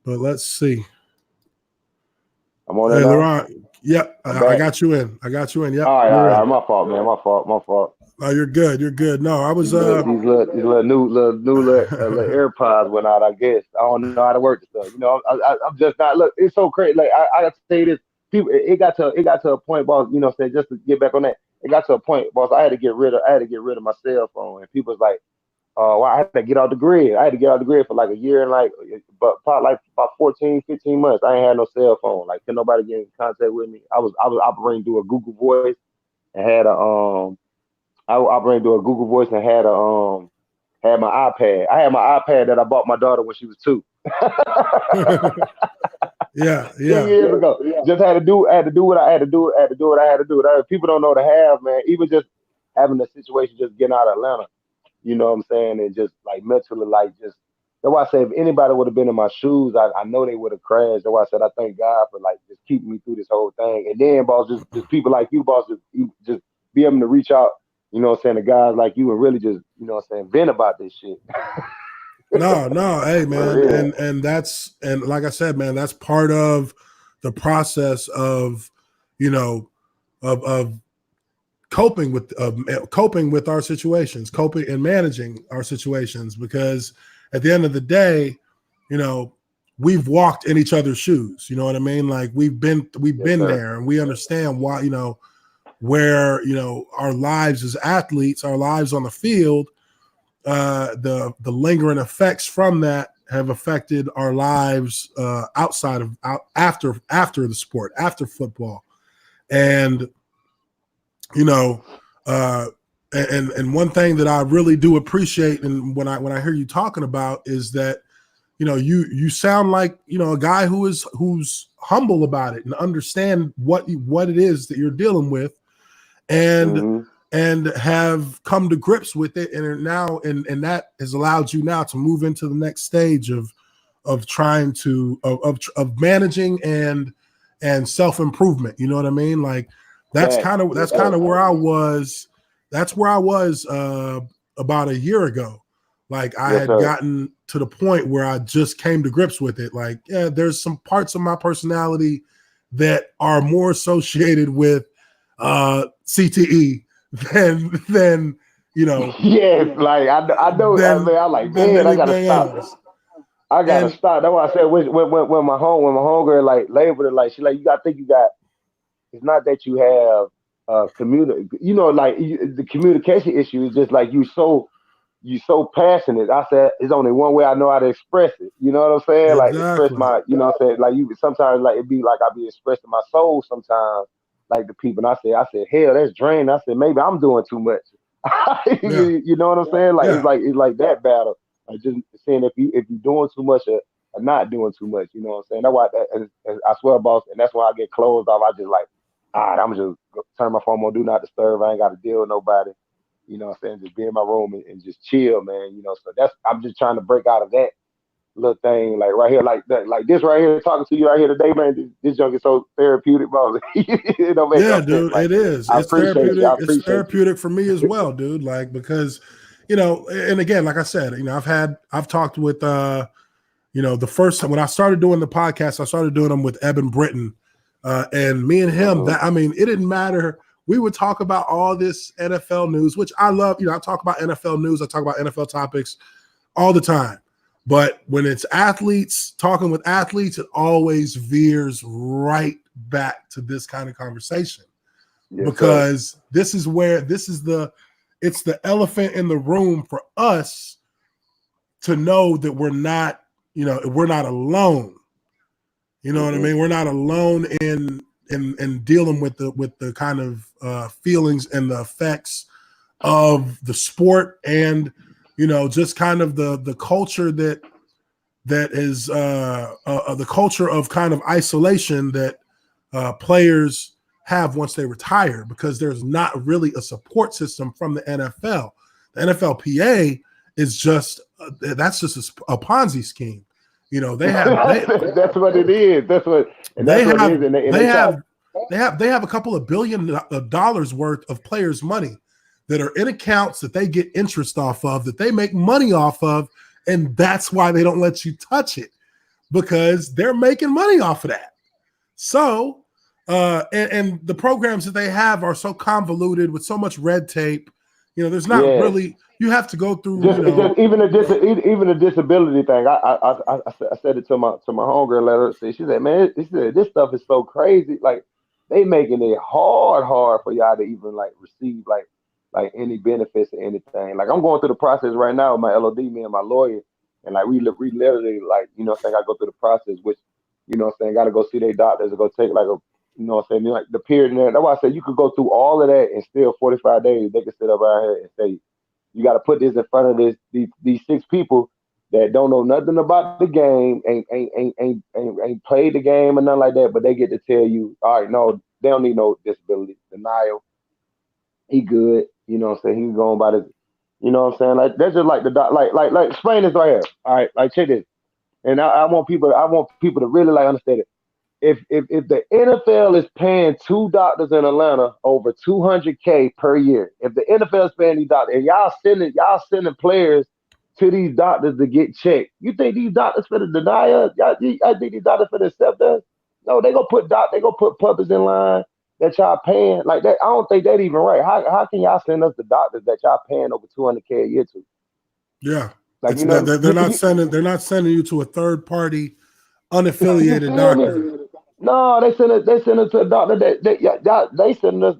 But let's see.
I'm on
Hey,
there now.
Laurent. Yep,
I'm
I
back.
got you in. Yep,
All right, all
you're
right, all right.
in.
My fault, man. My fault.
Oh, you're good. You're good. No, I was
These little new AirPods went out. I guess I don't know how to work this stuff. You know, I'm just not. Look, it's so crazy. Like I got to say this. People, it got to a point, boss. You know, saying just to get back on that, it got to a point, boss. I had to get rid of my cell phone, and people was like, well, I had to get out the grid. I had to get out the grid for like a year and but probably like about 14, 15 months. I ain't had no cell phone. Like, could nobody get in contact with me? I was operating through a Google Voice and had I was operating through a Google Voice and had my iPad. I had my iPad that I bought my daughter when she was 2.
Yeah.
10 years ago. Just had to do what I had to do. People don't know to have, man. Even just having the situation, just getting out of Atlanta. You know what I'm saying? And just like mentally, like just that's why I say if anybody would have been in my shoes, I know they would have crashed. That's why I said I thank God for like just keeping me through this whole thing. And then, boss, just people like you, boss, just be able to reach out, you know what I'm saying, to guys like you and really just, you know what I'm saying, vent about this shit.
No, hey man, and that's, and like I said, man, that's part of the process of, you know, of coping with our situations, coping and managing our situations, because at the end of the day, you know, we've walked in each other's shoes. You know what I mean? Like we've been there, and we understand why, you know, where, you know, our lives as athletes, our lives on the field, the lingering effects from that have affected our lives after the sport, after football. And you know, and one thing that I really do appreciate, and when I hear you talking about, is that, you know, you sound like, you know, a guy who's humble about it and understand what it is that you're dealing with, and have come to grips with it, and are now and that has allowed you now to move into the next stage of trying to of managing and self-improvement. You know what I mean? Like that's kind of where I was. That's where I was about a year ago. Like I had gotten to the point where I just came to grips with it. Like, yeah, there's some parts of my personality that are more associated with CTE than you know.
Yes, like I know. I'm like, man, I gotta stop. I gotta stop. That's why I said when my homegirl like labeled it, like she like, you gotta think you got. It's not that you have you know, like the communication issue is just like you so passionate. I said it's only one way I know how to express it. You know what I'm saying?
Exactly.
Like express my, you know what I'm saying? Like you sometimes like it be like I be expressing my soul sometimes, like the people. And I said, hell, that's draining. I said, maybe I'm doing too much. You know what I'm saying? Like it's like that battle. Like just saying if you're doing too much or not doing too much, you know what I'm saying? That's why I swear, boss, and that's why I get closed off. I just like, all right, I'm just turn my phone on, do not disturb. I ain't got to deal with nobody. You know what I'm saying? Just be in my room and just chill, man. You know, so I'm just trying to break out of that little thing, like right here, like that, like this right here, talking to you right here today, man. This junk is so therapeutic, bro. It don't make no
dude,
sense. Like,
it is. It's therapeutic. It's therapeutic for me as well, dude. Like, because, you know, and again, like I said, you know, I've talked with, you know, the first time when I started doing the podcast, I started doing them with Eben Britton, and me and him. That, I mean, it didn't matter. We would talk about all this NFL news, which I love. You know, I talk about NFL news. I talk about NFL topics all the time. But when it's athletes talking with athletes, it always veers right back to this kind of conversation. Yes, because this is it's the elephant in the room for us to know that we're not alone. You know what I mean? We're not alone in dealing with the kind of feelings and the effects of the sport, and you know, just kind of the culture that is the culture of kind of isolation that players have once they retire, because there's not really a support system from the NFL. The NFLPA is just that's just a Ponzi scheme. You know, they have
that's what it is. That's what they
have a couple of $1 billion worth of players' money that are in accounts that they get interest off of, that they make money off of, and that's why they don't let you touch it, because they're making money off of that. So, and the programs that they have are so convoluted with so much red tape, You know, there's not really. You have to go through.
Just even a disability thing. I said it to my homegirl. Let her say. She said, "Man, this stuff is so crazy. Like they making it hard for y'all to even like receive like any benefits or anything. Like I'm going through the process right now with my LOD, me and my lawyer, and like we literally like I go through the process, which got to go see their doctors or go take like a like the period in there. That's why I said you could go through all of that and still 45 days they could sit up out here and say you got to put this in front of these 6 people that don't know nothing about the game, ain't played the game or nothing like that, but they get to tell you, all right, no, they don't need no disability denial. He good, He's going by this, Like that's just like the doc, like explain this right here. All right, like check this. And I want people to really like understand it. If the NFL is paying 2 doctors in Atlanta over $200K per year, if the NFL is paying these doctors, and y'all sending players to these doctors to get checked, you think these doctors for the deny us? I think these doctors for the accept us? No, they gonna put puppies in line that y'all paying like that. I don't think that even right. How can y'all send us the doctors that y'all paying over $200K a year to?
Yeah, like they're not sending you to a third party unaffiliated doctor.
No, they send us to a doctor they send us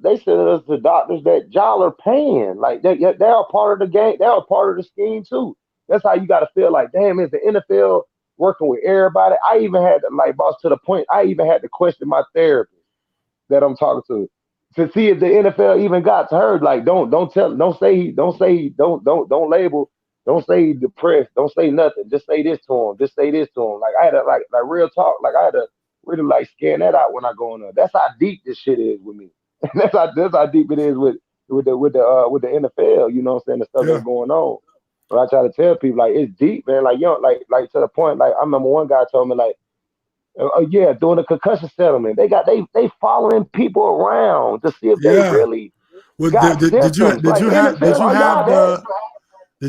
to doctors that y'all are paying. Like they're a part of the game. They're a part of the scheme too. That's how you got to feel like, damn, is the NFL working with everybody? I even had to, like, boss, to the point I even had to question my therapist that I'm talking to see if the NFL even got to her. Like, don't label, don't say depressed, don't say nothing. Just say this to him. Just say this to him. Like I had to like real talk. Like I had to really like scan that out when I go on there. That's how deep this shit is with me. that's how deep it is with the NFL. You know what I'm saying? The stuff that's going on. But I try to tell people like it's deep, man. Like like to the point. Like I remember one guy told me like, doing a concussion settlement, they following people around to see if they really.
Well, did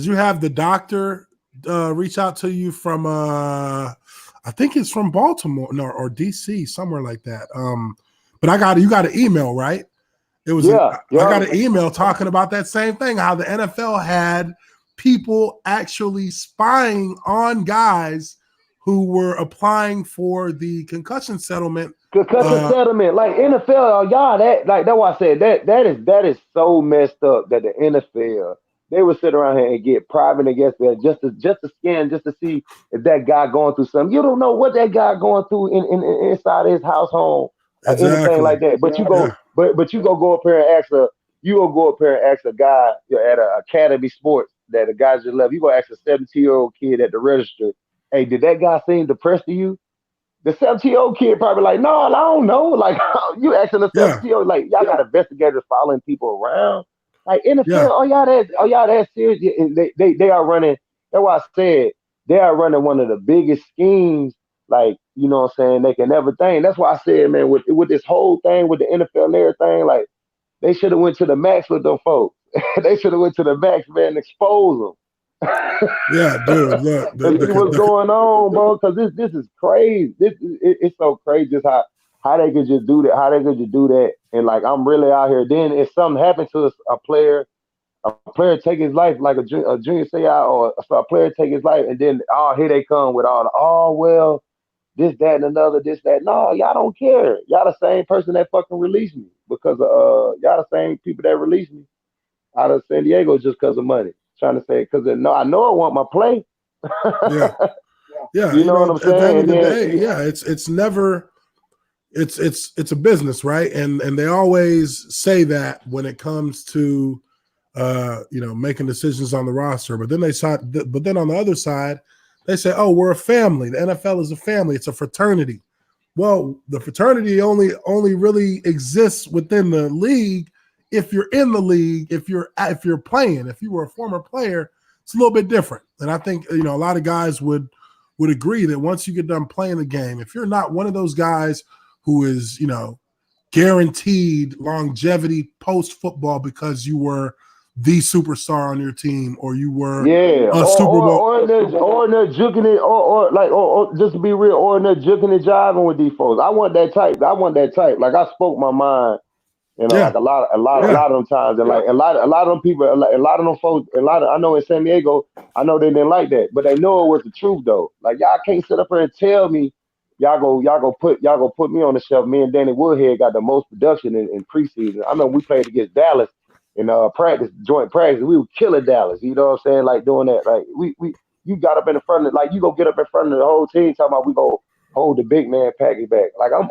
you have the doctor reach out to you from I think it's from Baltimore or DC, somewhere like that. But you got an email, right? It was I got an email talking about that same thing, how the NFL had people actually spying on guys who were applying for the concussion settlement.
Like NFL, y'all, that's why I said that is so messed up that the NFL, they would sit around here and get private against that just to scan, just to see if that guy going through something. You don't know what that guy going through in inside his household, anything like that. But you go, but you go up here and ask a guy at an Academy Sports that the guy just left. You go ask a 17-year-old kid at the register, hey, did that guy seem depressed to you? The 17-year-old kid probably like, no, I don't know. Like you asking the 17-year-old, like y'all got investigators following people around. Like NFL, y'all that serious? They are running. That's why I said they are running one of the biggest schemes. Like, you know what I'm saying? They can never think. That's why I said, man, with this whole thing with the NFL and everything, like they should have went to the max with them folks. They should have went to the max, man, and expose them.
Yeah, dude, look.
What's going on, bro? Because this is crazy. It's so crazy just how they could just do that. How they could just do that. And like I'm really out here. Then if something happened to a player take his life, like a junior say out, or a player take his life, and then here they come with all this, that, and another, this, that. No, y'all don't care. Y'all the same person that fucking released me because y'all the same people that released me out of San Diego just because of money. Trying to say because I know I want my play.
Yeah.
You know what I'm saying?
At the end of the day, it's never. It's a business, right? And they always say that when it comes to making decisions on the roster. But then on the other side, they say, oh, we're a family. The NFL is a family. It's a fraternity. Well, the fraternity only really exists within the league if you're in the league, if you're playing. If you were a former player, it's a little bit different. And I think a lot of guys would agree that once you get done playing the game, if you're not one of those guys who is guaranteed longevity post football because you were the superstar on your team or you were a Super Bowl
or they're juking it or just to be real, or they're juking and jiving with these folks. I want that type. Like I spoke my mind. You know,
Yeah.
like a lot of them times, and like a lot of them people, a lot of them folks, I know in San Diego, I know they didn't like that, but they know it was the truth though. Like y'all can't sit up here and tell me y'all go put me on the shelf. Me and Danny Woodhead got the most production in preseason. I remember we played against Dallas in joint practice. We were killing Dallas. You know what I'm saying? Like doing that. Like you got up in the front of, like you go get up in front of the whole team talking about we go hold the big man package back. Like I'm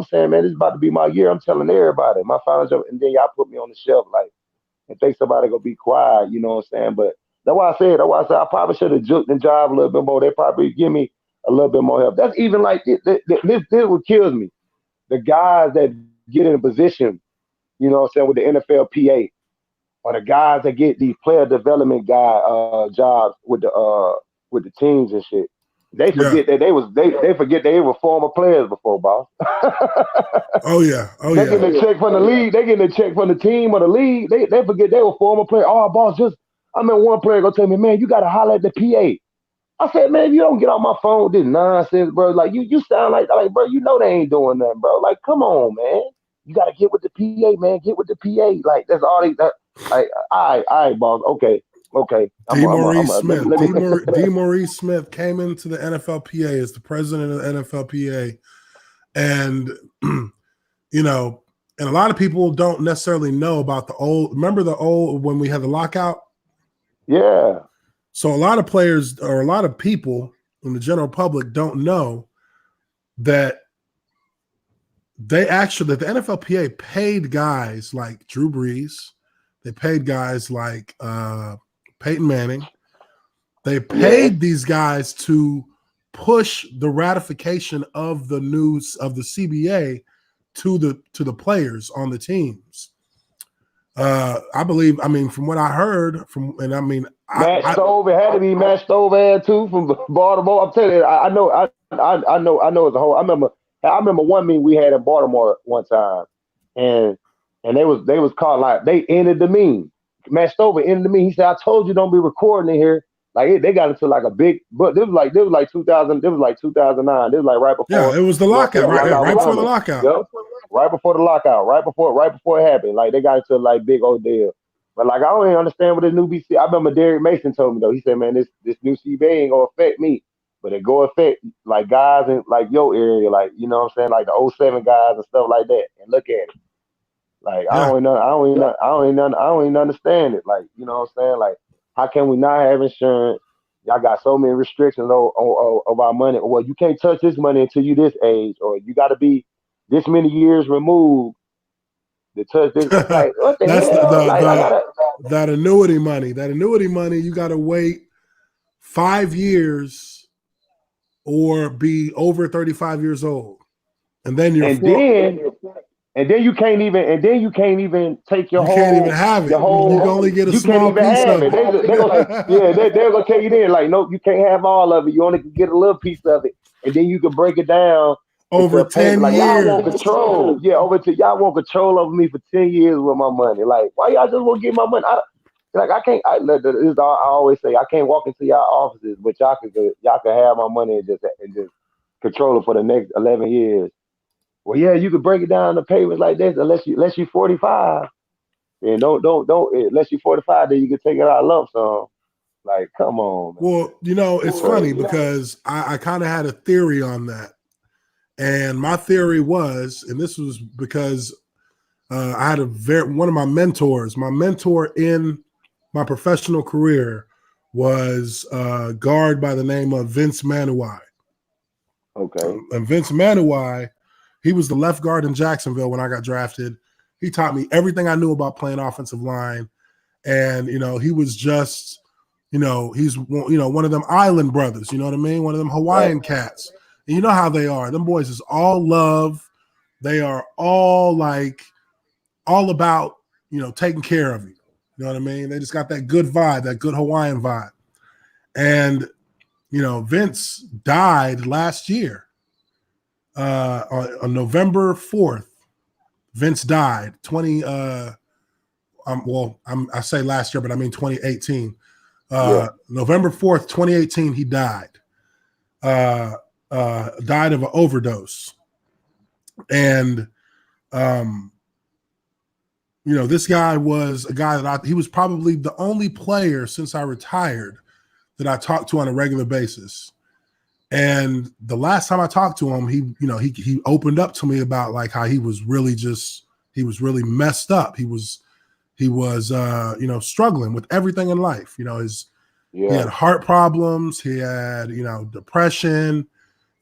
saying, man, this is about to be my year. I'm telling everybody my finals, and then y'all put me on the shelf, like, and think somebody gonna be quiet. You know what I'm saying? But that's why I said I probably should have juked the job a little bit more. They probably give me a little bit more help. That's even like this what kills me. The guys that get in a position, you know what I'm saying, with the NFLPA, or the guys that get these player development jobs with the teams and shit. They forget that they forget they were former players before, boss.
Oh yeah.
They getting a check from the league. They getting a check from the team or the league. They forget they were former players. Oh, boss, I mean, one player gonna tell me, man, you gotta holler at the PA. I said, man, if you don't get on my phone with this nonsense, bro, like you sound like, bro, you know they ain't doing nothing, bro. Like, come on, man. You gotta get with the PA, man. Get with the PA. Like, that's all they. Like, all right, boss. Okay.
DeMaurice Smith came into the NFLPA as the president of the NFLPA, and you know, and a lot of people don't necessarily know about remember when we had the lockout?
Yeah.
So a lot of players or a lot of people in the general public don't know that the NFLPA paid guys like Drew Brees, they paid guys like Peyton Manning. They paid these guys to push the ratification of the news of the CBA to the players on the teams. I believe, from what I heard
Matt Stove, it had to be Matt Stove too from Baltimore. I'm telling you, I know as a whole. I remember one meeting we had in Baltimore one time, and they was called, like, they ended the meme. Matt Stove ended the meme. He said, "I told you don't be recording in here." Like they got into like a big, but this was like 2000. This was like 2009. This was like right before.
Yeah, it was the lockout, right before the lockout.
Yep. Right before the lockout, right before it happened. Like they got into like big old deal. But like I don't even understand what this new BC. I remember Derek Mason told me though. He said, "Man, this new CBA ain't gonna affect me, but it go affect like guys in like your area, like, you know what I'm saying, like the 07 guys and stuff like that." And look at it. Like I don't even understand it. Like, you know what I'm saying? Like, how can we not have insurance? Y'all got so many restrictions on our money. Well, you can't touch this money until you this age, or you got to be this many years removed to touch this. Like, what the hell?
That annuity money. That annuity money, you got to wait 5 years or be over 35 years old, and then you're
and then you can't even take your whole.
You can't even have it. You can only get a small piece of it.
They're gonna tell you then, like, nope, you can't have all of it. You only can get a little piece of it, and then you can break it down
over 10 years.
Y'all want control. Yeah, y'all want control over me for 10 years with my money. Like, why y'all just want to get my money? I always say, I can't walk into y'all offices, but y'all can have my money and just control it for the next 11 years. Well, yeah, you could break it down to payments like this unless you're 45. And don't unless you're 45, then you can take it out lump sum. Like, come on, man.
Well, you know, it's funny because I kind of had a theory on that. And my theory was, and this was because I had one of my mentors. My mentor in my professional career was a guard by the name of Vince Manuwai.
Okay.
And Vince Manuwai, he was the left guard in Jacksonville when I got drafted. He taught me everything I knew about playing offensive line. And, you know, he was just, you know, he's, you know, one of them island brothers, you know what I mean? One of them Hawaiian cats. And you know how they are. Them boys is all love. They are all about, you know, taking care of you. You know what I mean? They just got that good vibe, that good Hawaiian vibe. And, you know, Vince died last year. On November 4th, Vince died. I say last year, but I mean 2018. November 4th, 2018, he died. Died of an overdose. And This guy was a guy that he was probably the only player since I retired that I talked to on a regular basis. And the last time I talked to him, he opened up to me about like how he was really messed up. He was struggling with everything in life. He had heart problems. He had, depression,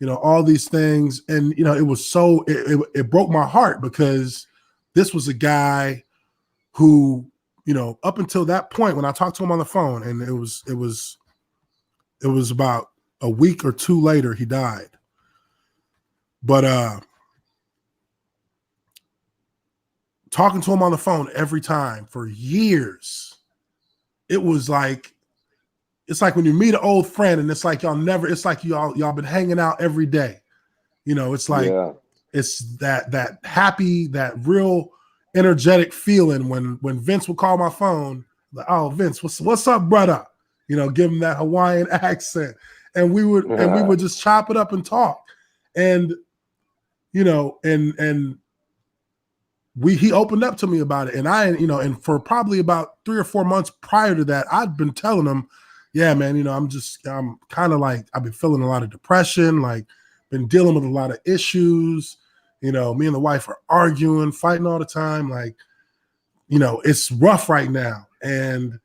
all these things. And, it was it broke my heart because this was a guy who, up until that point when I talked to him on the phone, and it was about a week or two later, he died. But talking to him on the phone every time for years, it's like when you meet an old friend and it's like y'all been hanging out every day. It's like it's that happy, that real energetic feeling when Vince would call my phone, like, oh, Vince, what's up, brother? Give him that Hawaiian accent. And we would just chop it up and talk. And he opened up to me about it. And and for probably about 3 or 4 months prior to that, I'd been telling him, yeah, man, I'm kind of like, I've been feeling a lot of depression, like been dealing with a lot of issues. Me and the wife are arguing, fighting all the time. Like, it's rough right now. And,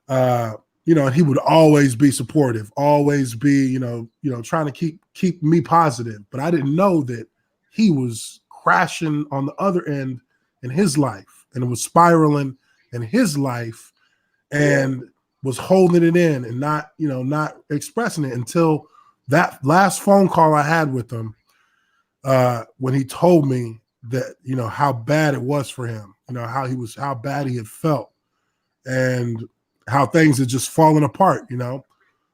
and he would always be supportive, always be, trying to keep me positive. But I didn't know that he was crashing on the other end in his life, and it was spiraling in his life, and was holding it in and not expressing it until that last phone call I had with him, when he told me that, how bad it was for him, how bad he had felt, and how things had just fallen apart. Him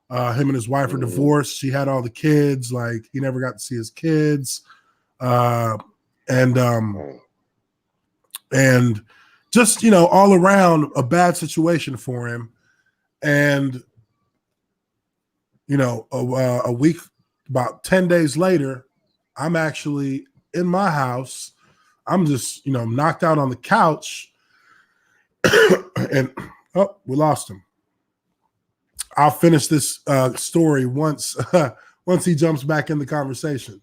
and his wife are divorced. She had all the kids. Like, he never got to see his kids. And just, all around a bad situation for him. And, a week, about 10 days later, I'm actually in my house. I'm just, knocked out on the couch and, oh, we lost him. I'll finish this story once he jumps back in the conversation.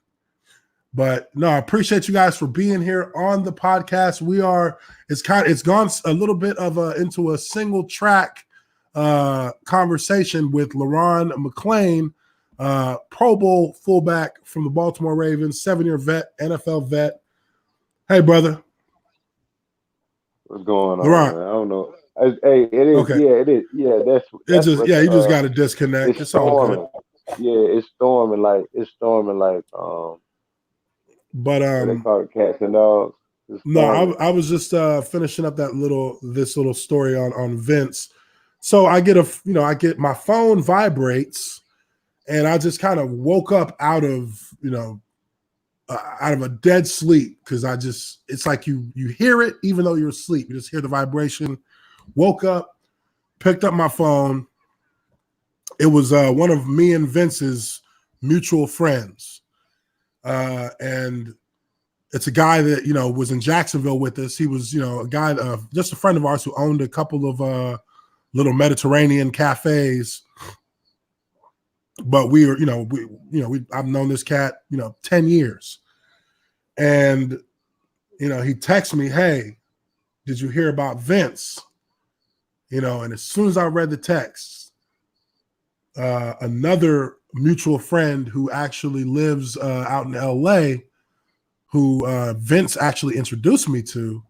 But no, I appreciate you guys for being here on the podcast. It's gone a little bit into a single track conversation with Le'Ron McClain, Pro Bowl fullback from the Baltimore Ravens, 7-year vet, NFL vet. Hey, brother.
What's going on?
Le'Ron.
Man? I don't know. Hey, it is.
Okay.
Yeah, it is. Yeah, that's
you just got to disconnect. It's all good.
Yeah, it's storming like
But
they call it cats and dogs.
No, I was just finishing up this little story on Vince. So I get my phone vibrates, and I just kind of woke up out of a dead sleep, because it's like you hear it even though you're asleep. You just hear the vibration. Woke up, picked up my phone. It was one of me and Vince's mutual friends, and it's a guy that was in Jacksonville with us. He was a guy, just a friend of ours who owned a couple of little Mediterranean cafes. But I've known this cat 10 years, and he texted me, "Hey, did you hear about Vince?" And as soon as I read the text, another mutual friend who actually lives out in LA, who Vince actually introduced me to,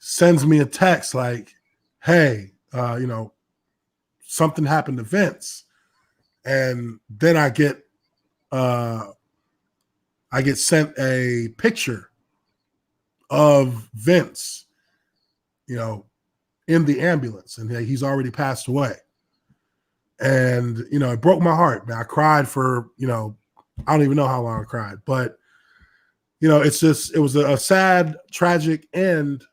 sends me a text like, "Hey, something happened to Vince." And then I get sent a picture of Vince, in the ambulance, and he's already passed away. And it broke my heart, man. I cried for I don't even know how long I cried, but it was a sad, tragic end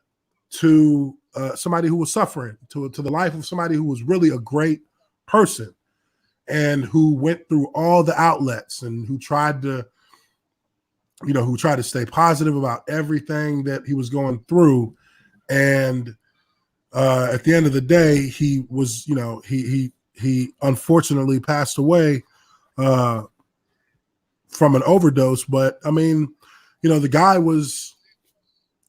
to somebody who was suffering, to the life of somebody who was really a great person, and who went through all the outlets, and who tried to who tried to stay positive about everything that he was going through. And at the end of the day, he was, he unfortunately passed away from an overdose. But I mean, the guy was,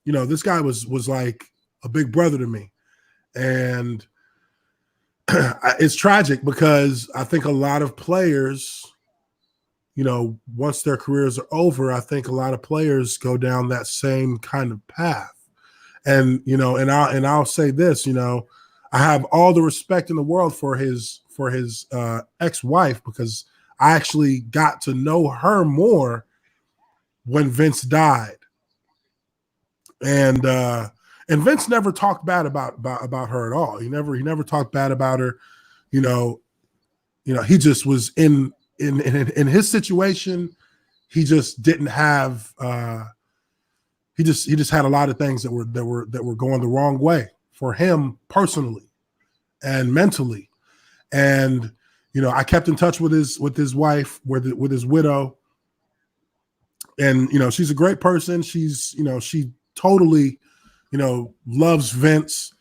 this guy was like a big brother to me. And it's tragic because I think a lot of players, once their careers are over, I think a lot of players go down that same kind of path. And, I'll say this, I have all the respect in the world for his ex-wife, because I actually got to know her more when Vince died. And Vince never talked bad about her at all. He never talked bad about her. He just was in his situation. He just didn't have. He just had a lot of things that were going the wrong way for him personally and mentally. And I kept in touch with his wife, with his widow. And she's a great person. She's she totally loves Vince,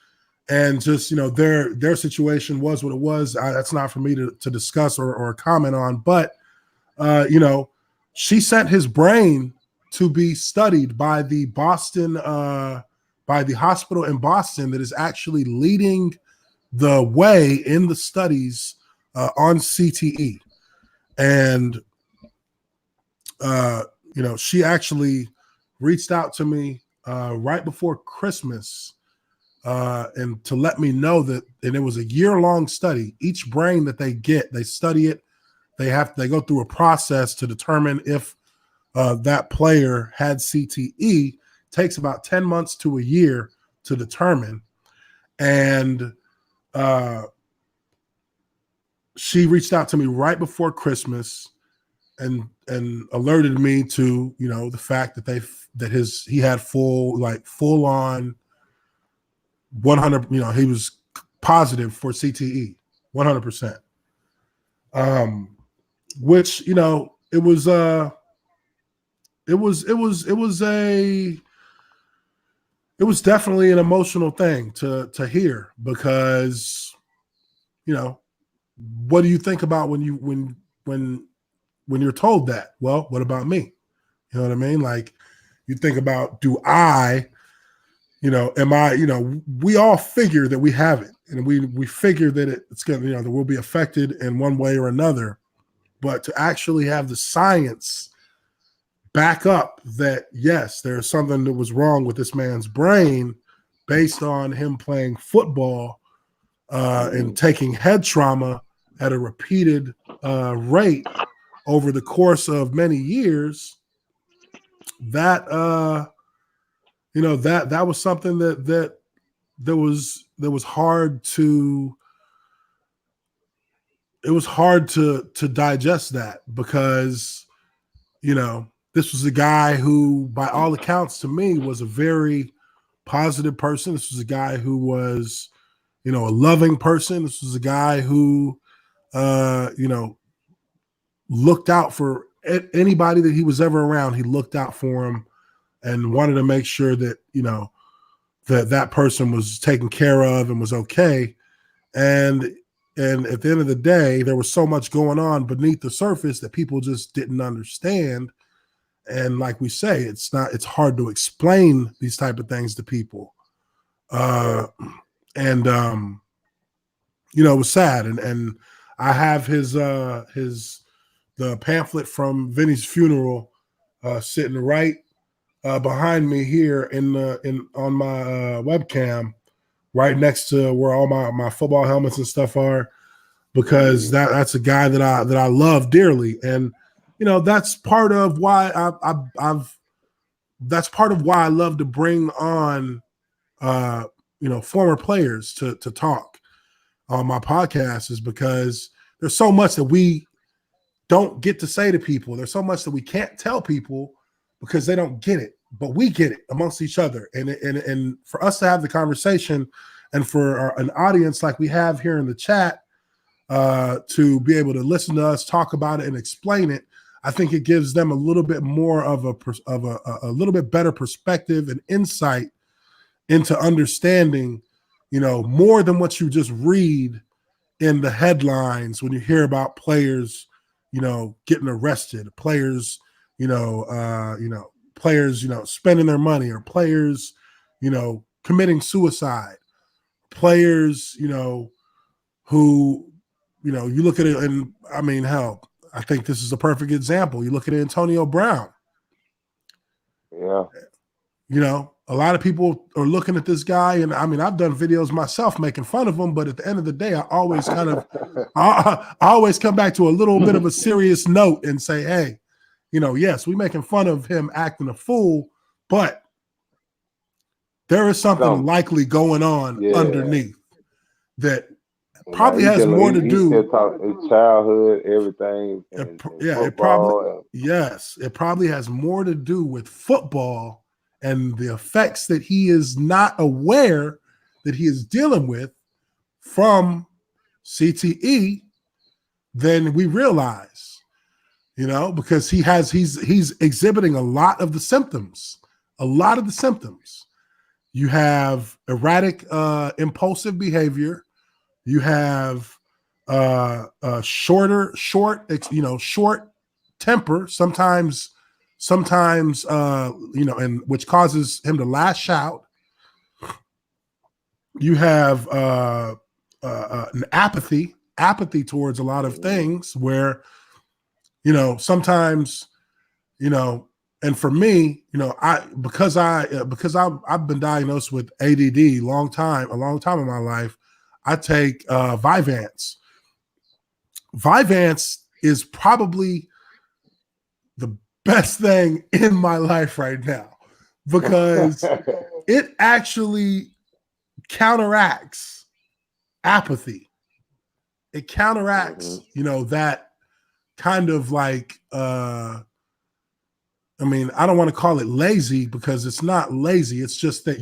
and just their situation was what it was. That's not for me to discuss or comment on. But she sent his brain to be studied by the hospital in Boston that is actually leading the way in the studies on CTE. And she actually reached out to me right before Christmas and to let me know that, and it was a year-long study. Each brain that they get, they study it. They go through a process to determine if that player had CTE. Takes about 10 months to a year to determine. And she reached out to me right before Christmas and alerted me to the fact that he had full on 100, he was positive for CTE 100%. Which it was definitely an emotional thing to hear, because what do you think about when you're told that? Well, what about me? You know what I mean? Like, you think about, do I, am I, we all figure that we have it, and we figure that it's going to, that we'll be affected in one way or another. But to actually have the science back up that, yes, there's something that was wrong with this man's brain based on him playing football and taking head trauma at a repeated rate over the course of many years, that that was something that was hard to, it was hard to digest that, because this was a guy who, by all accounts to me, was a very positive person. This was a guy who was a loving person. This was a guy who looked out for anybody that he was ever around. He looked out for him and wanted to make sure that that person was taken care of and was okay. And at the end of the day, there was so much going on beneath the surface that people just didn't understand. And like we say, it's hard to explain these type of things to people. It was sad. And I have the pamphlet from Vinny's funeral sitting right behind me here on my webcam, right next to where all my football helmets and stuff are, because that's a guy that I love dearly. And that's part of why that's part of why I love to bring on former players to talk on my podcast, is because there's so much that we don't get to say to people. There's so much that we can't tell people because they don't get it, but we get it amongst each other. And for us to have the conversation, and for an audience like we have here in the chat to be able to listen to us talk about it and explain it, I think it gives them a little bit more of a little bit better perspective and insight into understanding, more than what you just read in the headlines when you hear about players, getting arrested, players, players, spending their money, or players, committing suicide, players, who, you look at it, and I mean, hell, I think this is a perfect example. You look at Antonio Brown.
Yeah.
A lot of people are looking at this guy, and I mean, I've done videos myself making fun of him, but at the end of the day, I always I always come back to a little bit of a serious note and say, hey, yes, we're making fun of him acting a fool, but there is something likely going on underneath that probably has more to do.
His childhood, everything.
It probably has more to do with football and the effects that he is not aware that he is dealing with from CTE than we realize. Because he's exhibiting a lot of the symptoms. You have erratic, impulsive behavior. You have short temper. Sometimes, and which causes him to lash out. You have an apathy towards a lot of things where, sometimes, and for me, because I've been diagnosed with ADD a long time in my life, I take Vyvanse. Vyvanse is probably the best thing in my life right now because it actually counteracts apathy. It counteracts, that kind of like, I don't want to call it lazy because it's not lazy. It's just that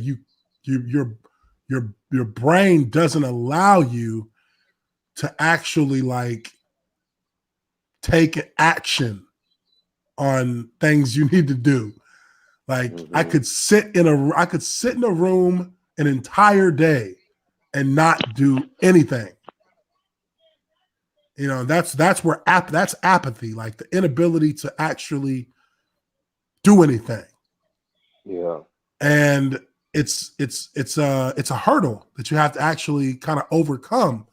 your brain doesn't allow you to actually like take action on things you need to do. Like I could sit in a room an entire day and not do anything. That's where that's apathy, like the inability to actually do anything.
Yeah.
And it's a hurdle that you have to actually kind of overcome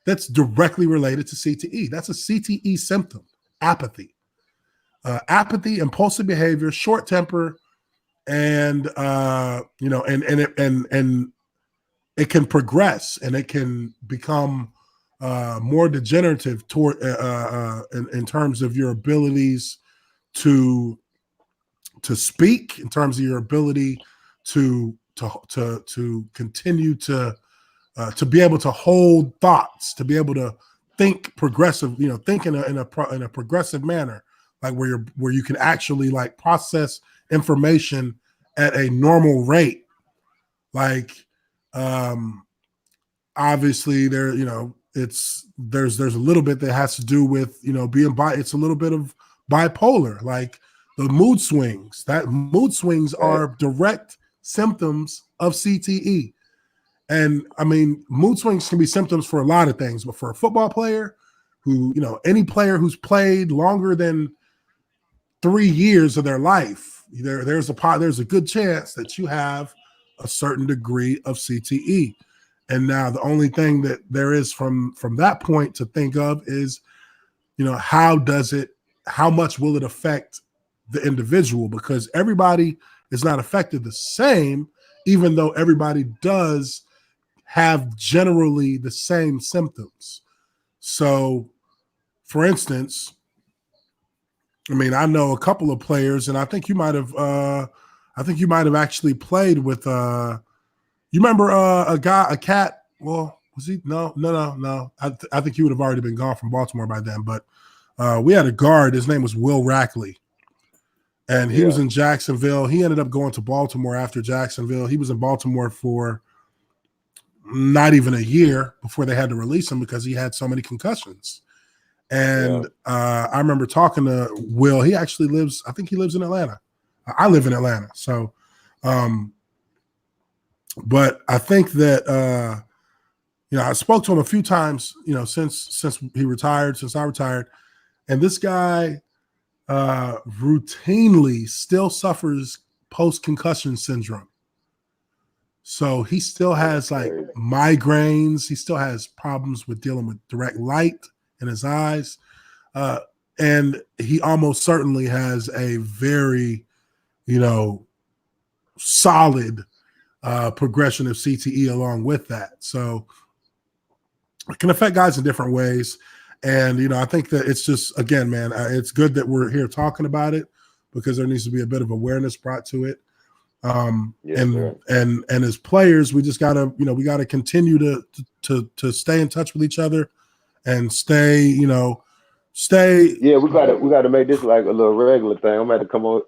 that's directly related to CTE. That's a CTE symptom, apathy. Apathy, impulsive behavior, short temper, and it can progress and it can become more degenerative toward in terms of your abilities to speak, in terms of your ability to continue to be able to hold thoughts, to be able to think progressive, think in a progressive manner, like where you can actually like process information at a normal rate. Like, obviously there's a little bit that has to do with, it's a little bit of bipolar, like the mood swings. That mood swings are direct symptoms of CTE. And I mean, mood swings can be symptoms for a lot of things, but for a football player who, any player who's played longer than 3 years of their life, there's a good chance that you have a certain degree of CTE. And now the only thing that there is from that point to think of is, how much will it affect the individual? Because everybody is not affected the same, even though everybody does have generally the same symptoms. So, for instance, I know a couple of players, and I think you might have actually played with. You remember a cat? Well, was he? No. I think he would have already been gone from Baltimore by then. But we had a guard. His name was Will Rackley, and he was in Jacksonville. He ended up going to Baltimore after Jacksonville. He was in Baltimore for not even a year before they had to release him because he had so many concussions. And I remember talking to Will. He actually lives, I think he lives in Atlanta. I live in Atlanta. So, but I think that, I spoke to him a few times, since he retired, since I retired. And this guy routinely still suffers post-concussion syndrome. So he still has like migraines. He still has problems with dealing with direct light in his eyes. And he almost certainly has a very, solid progression of CTE along with that. So it can affect guys in different ways. And, I think that it's just, again, man, it's good that we're here talking about it because there needs to be a bit of awareness brought to it. And as players, we just gotta, we gotta continue to stay in touch with each other and stay. Yeah,
we gotta make this like a little regular thing. I'm gonna come on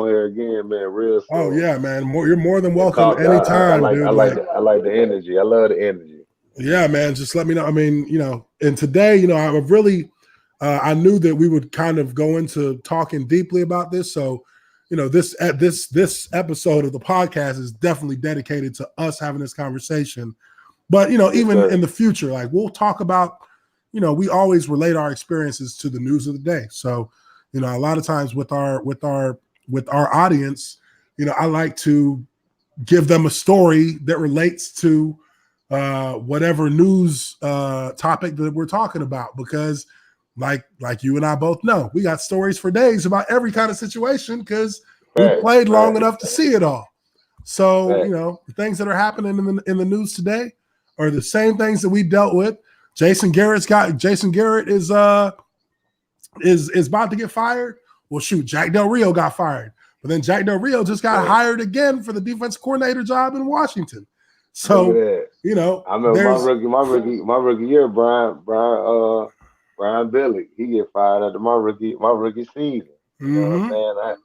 here again, man. Real soon.
Oh yeah, man. You're more than welcome anytime, dude.
I like the energy. I love the energy.
Yeah, man. Just let me know. I mean, and today, I really, I knew that we would kind of go into talking deeply about this. So, this episode of the podcast is definitely dedicated to us having this conversation. But, even in the future, like we'll talk about, we always relate our experiences to the news of the day. So, a lot of times with our audience, I like to give them a story that relates to whatever news topic that we're talking about, because like you and I both know, we got stories for days about every kind of situation because we played long enough to see it all. So, the things that are happening in the news today are the same things that we dealt with. Jason Garrett is about to get fired. Well, shoot, Jack Del Rio got fired. But then Jack Del Rio just got hired again for the defense coordinator job in Washington. So,
I remember my rookie year, Brian Billy, he get fired after my rookie season. You know what I'm saying? That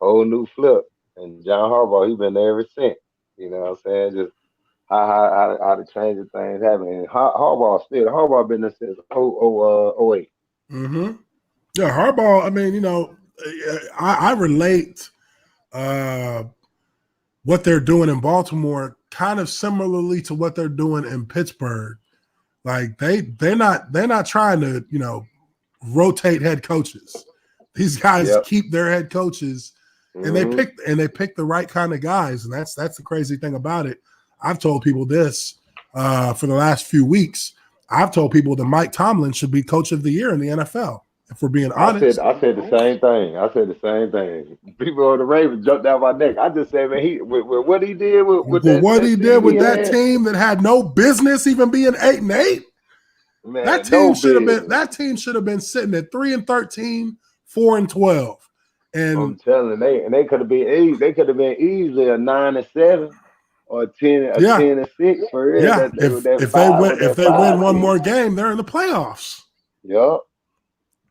whole new flip. And John Harbaugh, he been there ever since. You know what I'm saying? Just how the change of things happen. And Harbaugh been there since 08.
Mm-hmm. Yeah, Harbaugh, I mean, I relate what they're doing in Baltimore kind of similarly to what they're doing in Pittsburgh. Like they're not trying to, rotate head coaches. These guys keep their head coaches and they pick the right kind of guys. And that's the crazy thing about it. I've told people this for the last few weeks. I've told people that Mike Tomlin should be coach of the year in the NFL. If we're being honest,
I said the same thing. People on the Ravens jumped down my neck. I just said, man, with what he did with
that team that had no business even being 8-8. Man, that team should have been sitting at 3-13, 4-12. And
I'm telling you, they could have been easily a 9-7 or 10-6 for real.
Yeah, if they win one more game, they're in the playoffs.
Yup.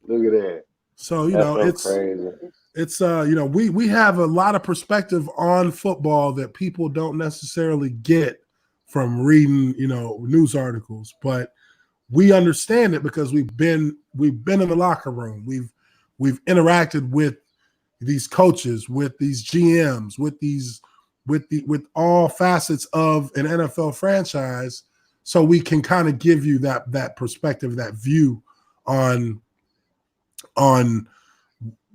Look at that.
So,
it's crazy.
It's we have a lot of perspective on football that people don't necessarily get from reading, news articles, but we understand it because we've been in the locker room. We've interacted with these coaches, with these GMs, with all facets of an NFL franchise, so we can kind of give you that perspective, that view on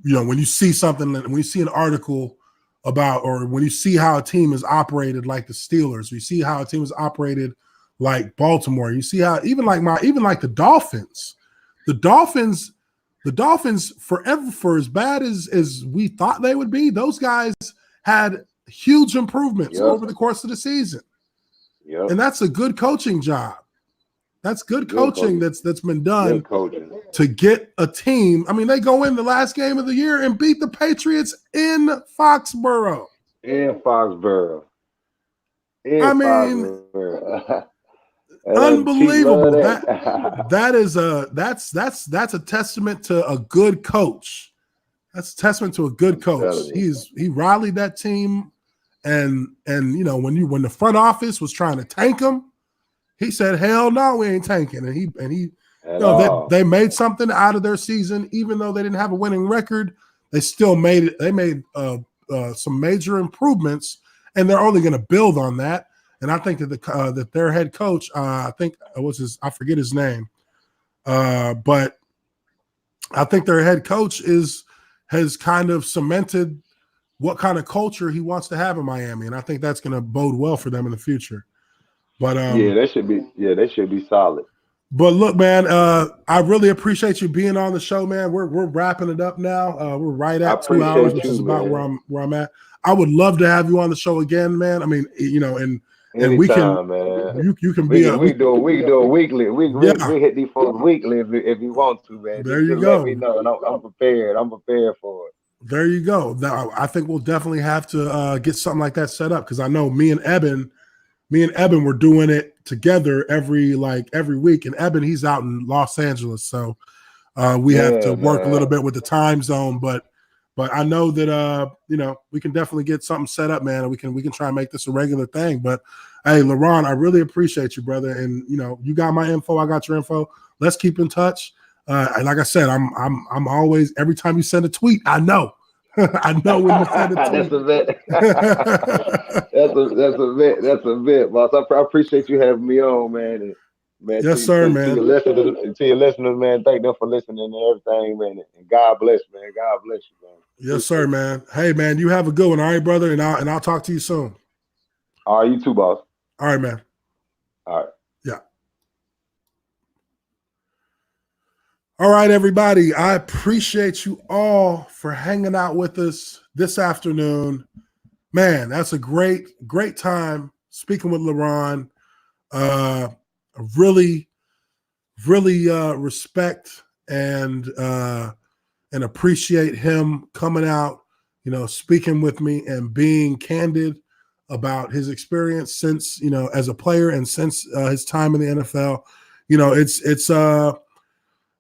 when you see something, when you see an article about, or when you see how a team is operated like the Steelers, you see how a team is operated like Baltimore, you see how even like the Dolphins, forever, for as bad as we thought they would be, those guys had huge improvements over the course of the season. And that's a good coaching job. That's good coaching that's been done to get a team. I mean, they go in the last game of the year and beat the Patriots in Foxborough. Unbelievable. That's a testament to a good coach. That's a testament to a good coach. He rallied that team, and when the front office was trying to tank him, he said, "Hell no, we ain't tanking." And
At
No,
all.
they made something out of their season, even though they didn't have a winning record. They still made it. They made some major improvements, and they're only going to build on that. And I think that that their head coach, I think I forget his name, but I think their head coach has kind of cemented what kind of culture he wants to have in Miami, and I think that's going to bode well for them in the future. But
Yeah, they should be. Yeah, they should be solid.
But look, man, I really appreciate you being on the show, man. We're wrapping it up now. We're right
I
at 2 hours, which
appreciate
is
you,
about
man.
where I'm at. I would love to have you on the show again, man. I mean, you know, and we can
Anytime, man.
you can
We
be
can we do it weekly.
yeah.
We hit these folks weekly if you want to, man.
There you
Just let me
go.
know, and I'm prepared. I'm prepared for it.
There you go. Now, I think we'll definitely have to get something like that set up, because I know me and Eben were doing it together every week. And Eben, he's out in Los Angeles, so we have to work a little bit with the time zone. But I know that you know, we can definitely get something set up, man, and we can try and make this a regular thing. But hey, LeRon, I really appreciate you, brother. And you know, you got my info, I got your info. Let's keep in touch. And like I said, I'm always, every time you send a tweet, I know. I know when you send a tweet.
That's a bit. That's a bit, boss. I appreciate you having me on, man. And, man,
yes, sir, man.
To your listeners, man, thank them for listening and everything, man. And God bless, man. God bless you, man.
Yes, sir, man. Hey, man, you have a good one, all right, brother, and I'll talk to you soon.
All right, you too, boss.
All right, man.
All right.
Yeah. All right, everybody. I appreciate you all for hanging out with us this afternoon. Man, that's a great time speaking with LeRon. Really respect and appreciate him coming out, you know, speaking with me and being candid about his experience since, you know, as a player and since his time in the NFL. You know, it's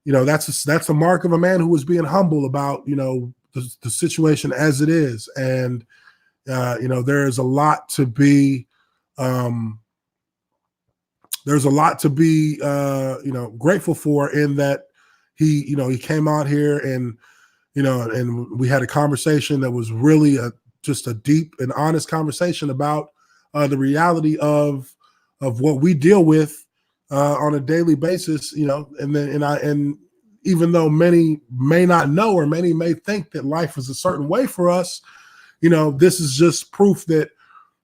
you know, that's a mark of a man who was being humble about, you know, the situation as it is. And you know, there's a lot to be you know, grateful for, in that he came out here and, you know, and we had a conversation that was really just a deep and honest conversation about the reality of what we deal with on a daily basis, you know. And even though many may not know, or many may think that life is a certain way for us, you know, this is just proof that,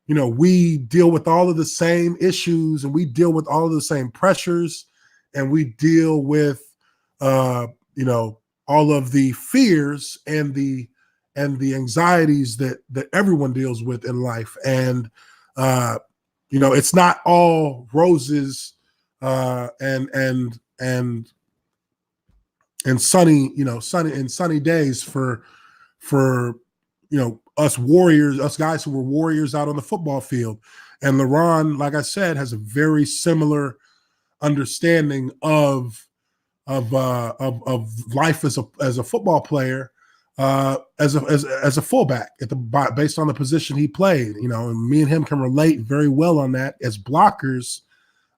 you know, we deal with all of the same issues, and we deal with all of the same pressures, and we deal with, you know, all of the fears and the anxieties that everyone deals with in life. And, you know, it's not all roses and sunny, you know, sunny days for, you know, us warriors, us guys who were warriors out on the football field. And LeRon, like I said, has a very similar understanding of life as a football player, as a fullback based on the position he played. You know, and me and him can relate very well on that as blockers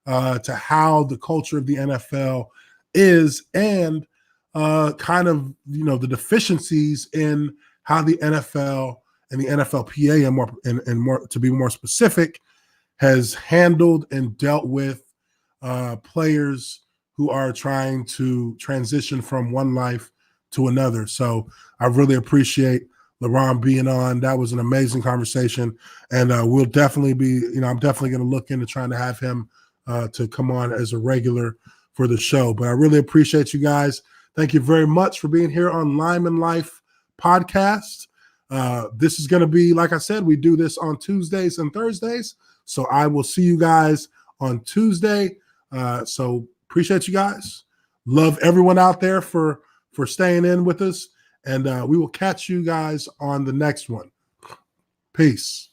to how the culture of the NFL is, and kind of, you know, the deficiencies in how the NFL and the NFLPA, and more to be more specific, has handled and dealt with players who are trying to transition from one life to another. So I really appreciate LeRon being on. That was an amazing conversation, and we'll definitely be, you know, I'm definitely going to look into trying to have him to come on as a regular for the show. But I really appreciate you guys. Thank you very much for being here on Lineman Life podcast. This is going to be, like I said, we do this on Tuesdays and Thursdays. So I will see you guys on Tuesday. So appreciate you guys. Love everyone out there for staying in with us. And we will catch you guys on the next one. Peace.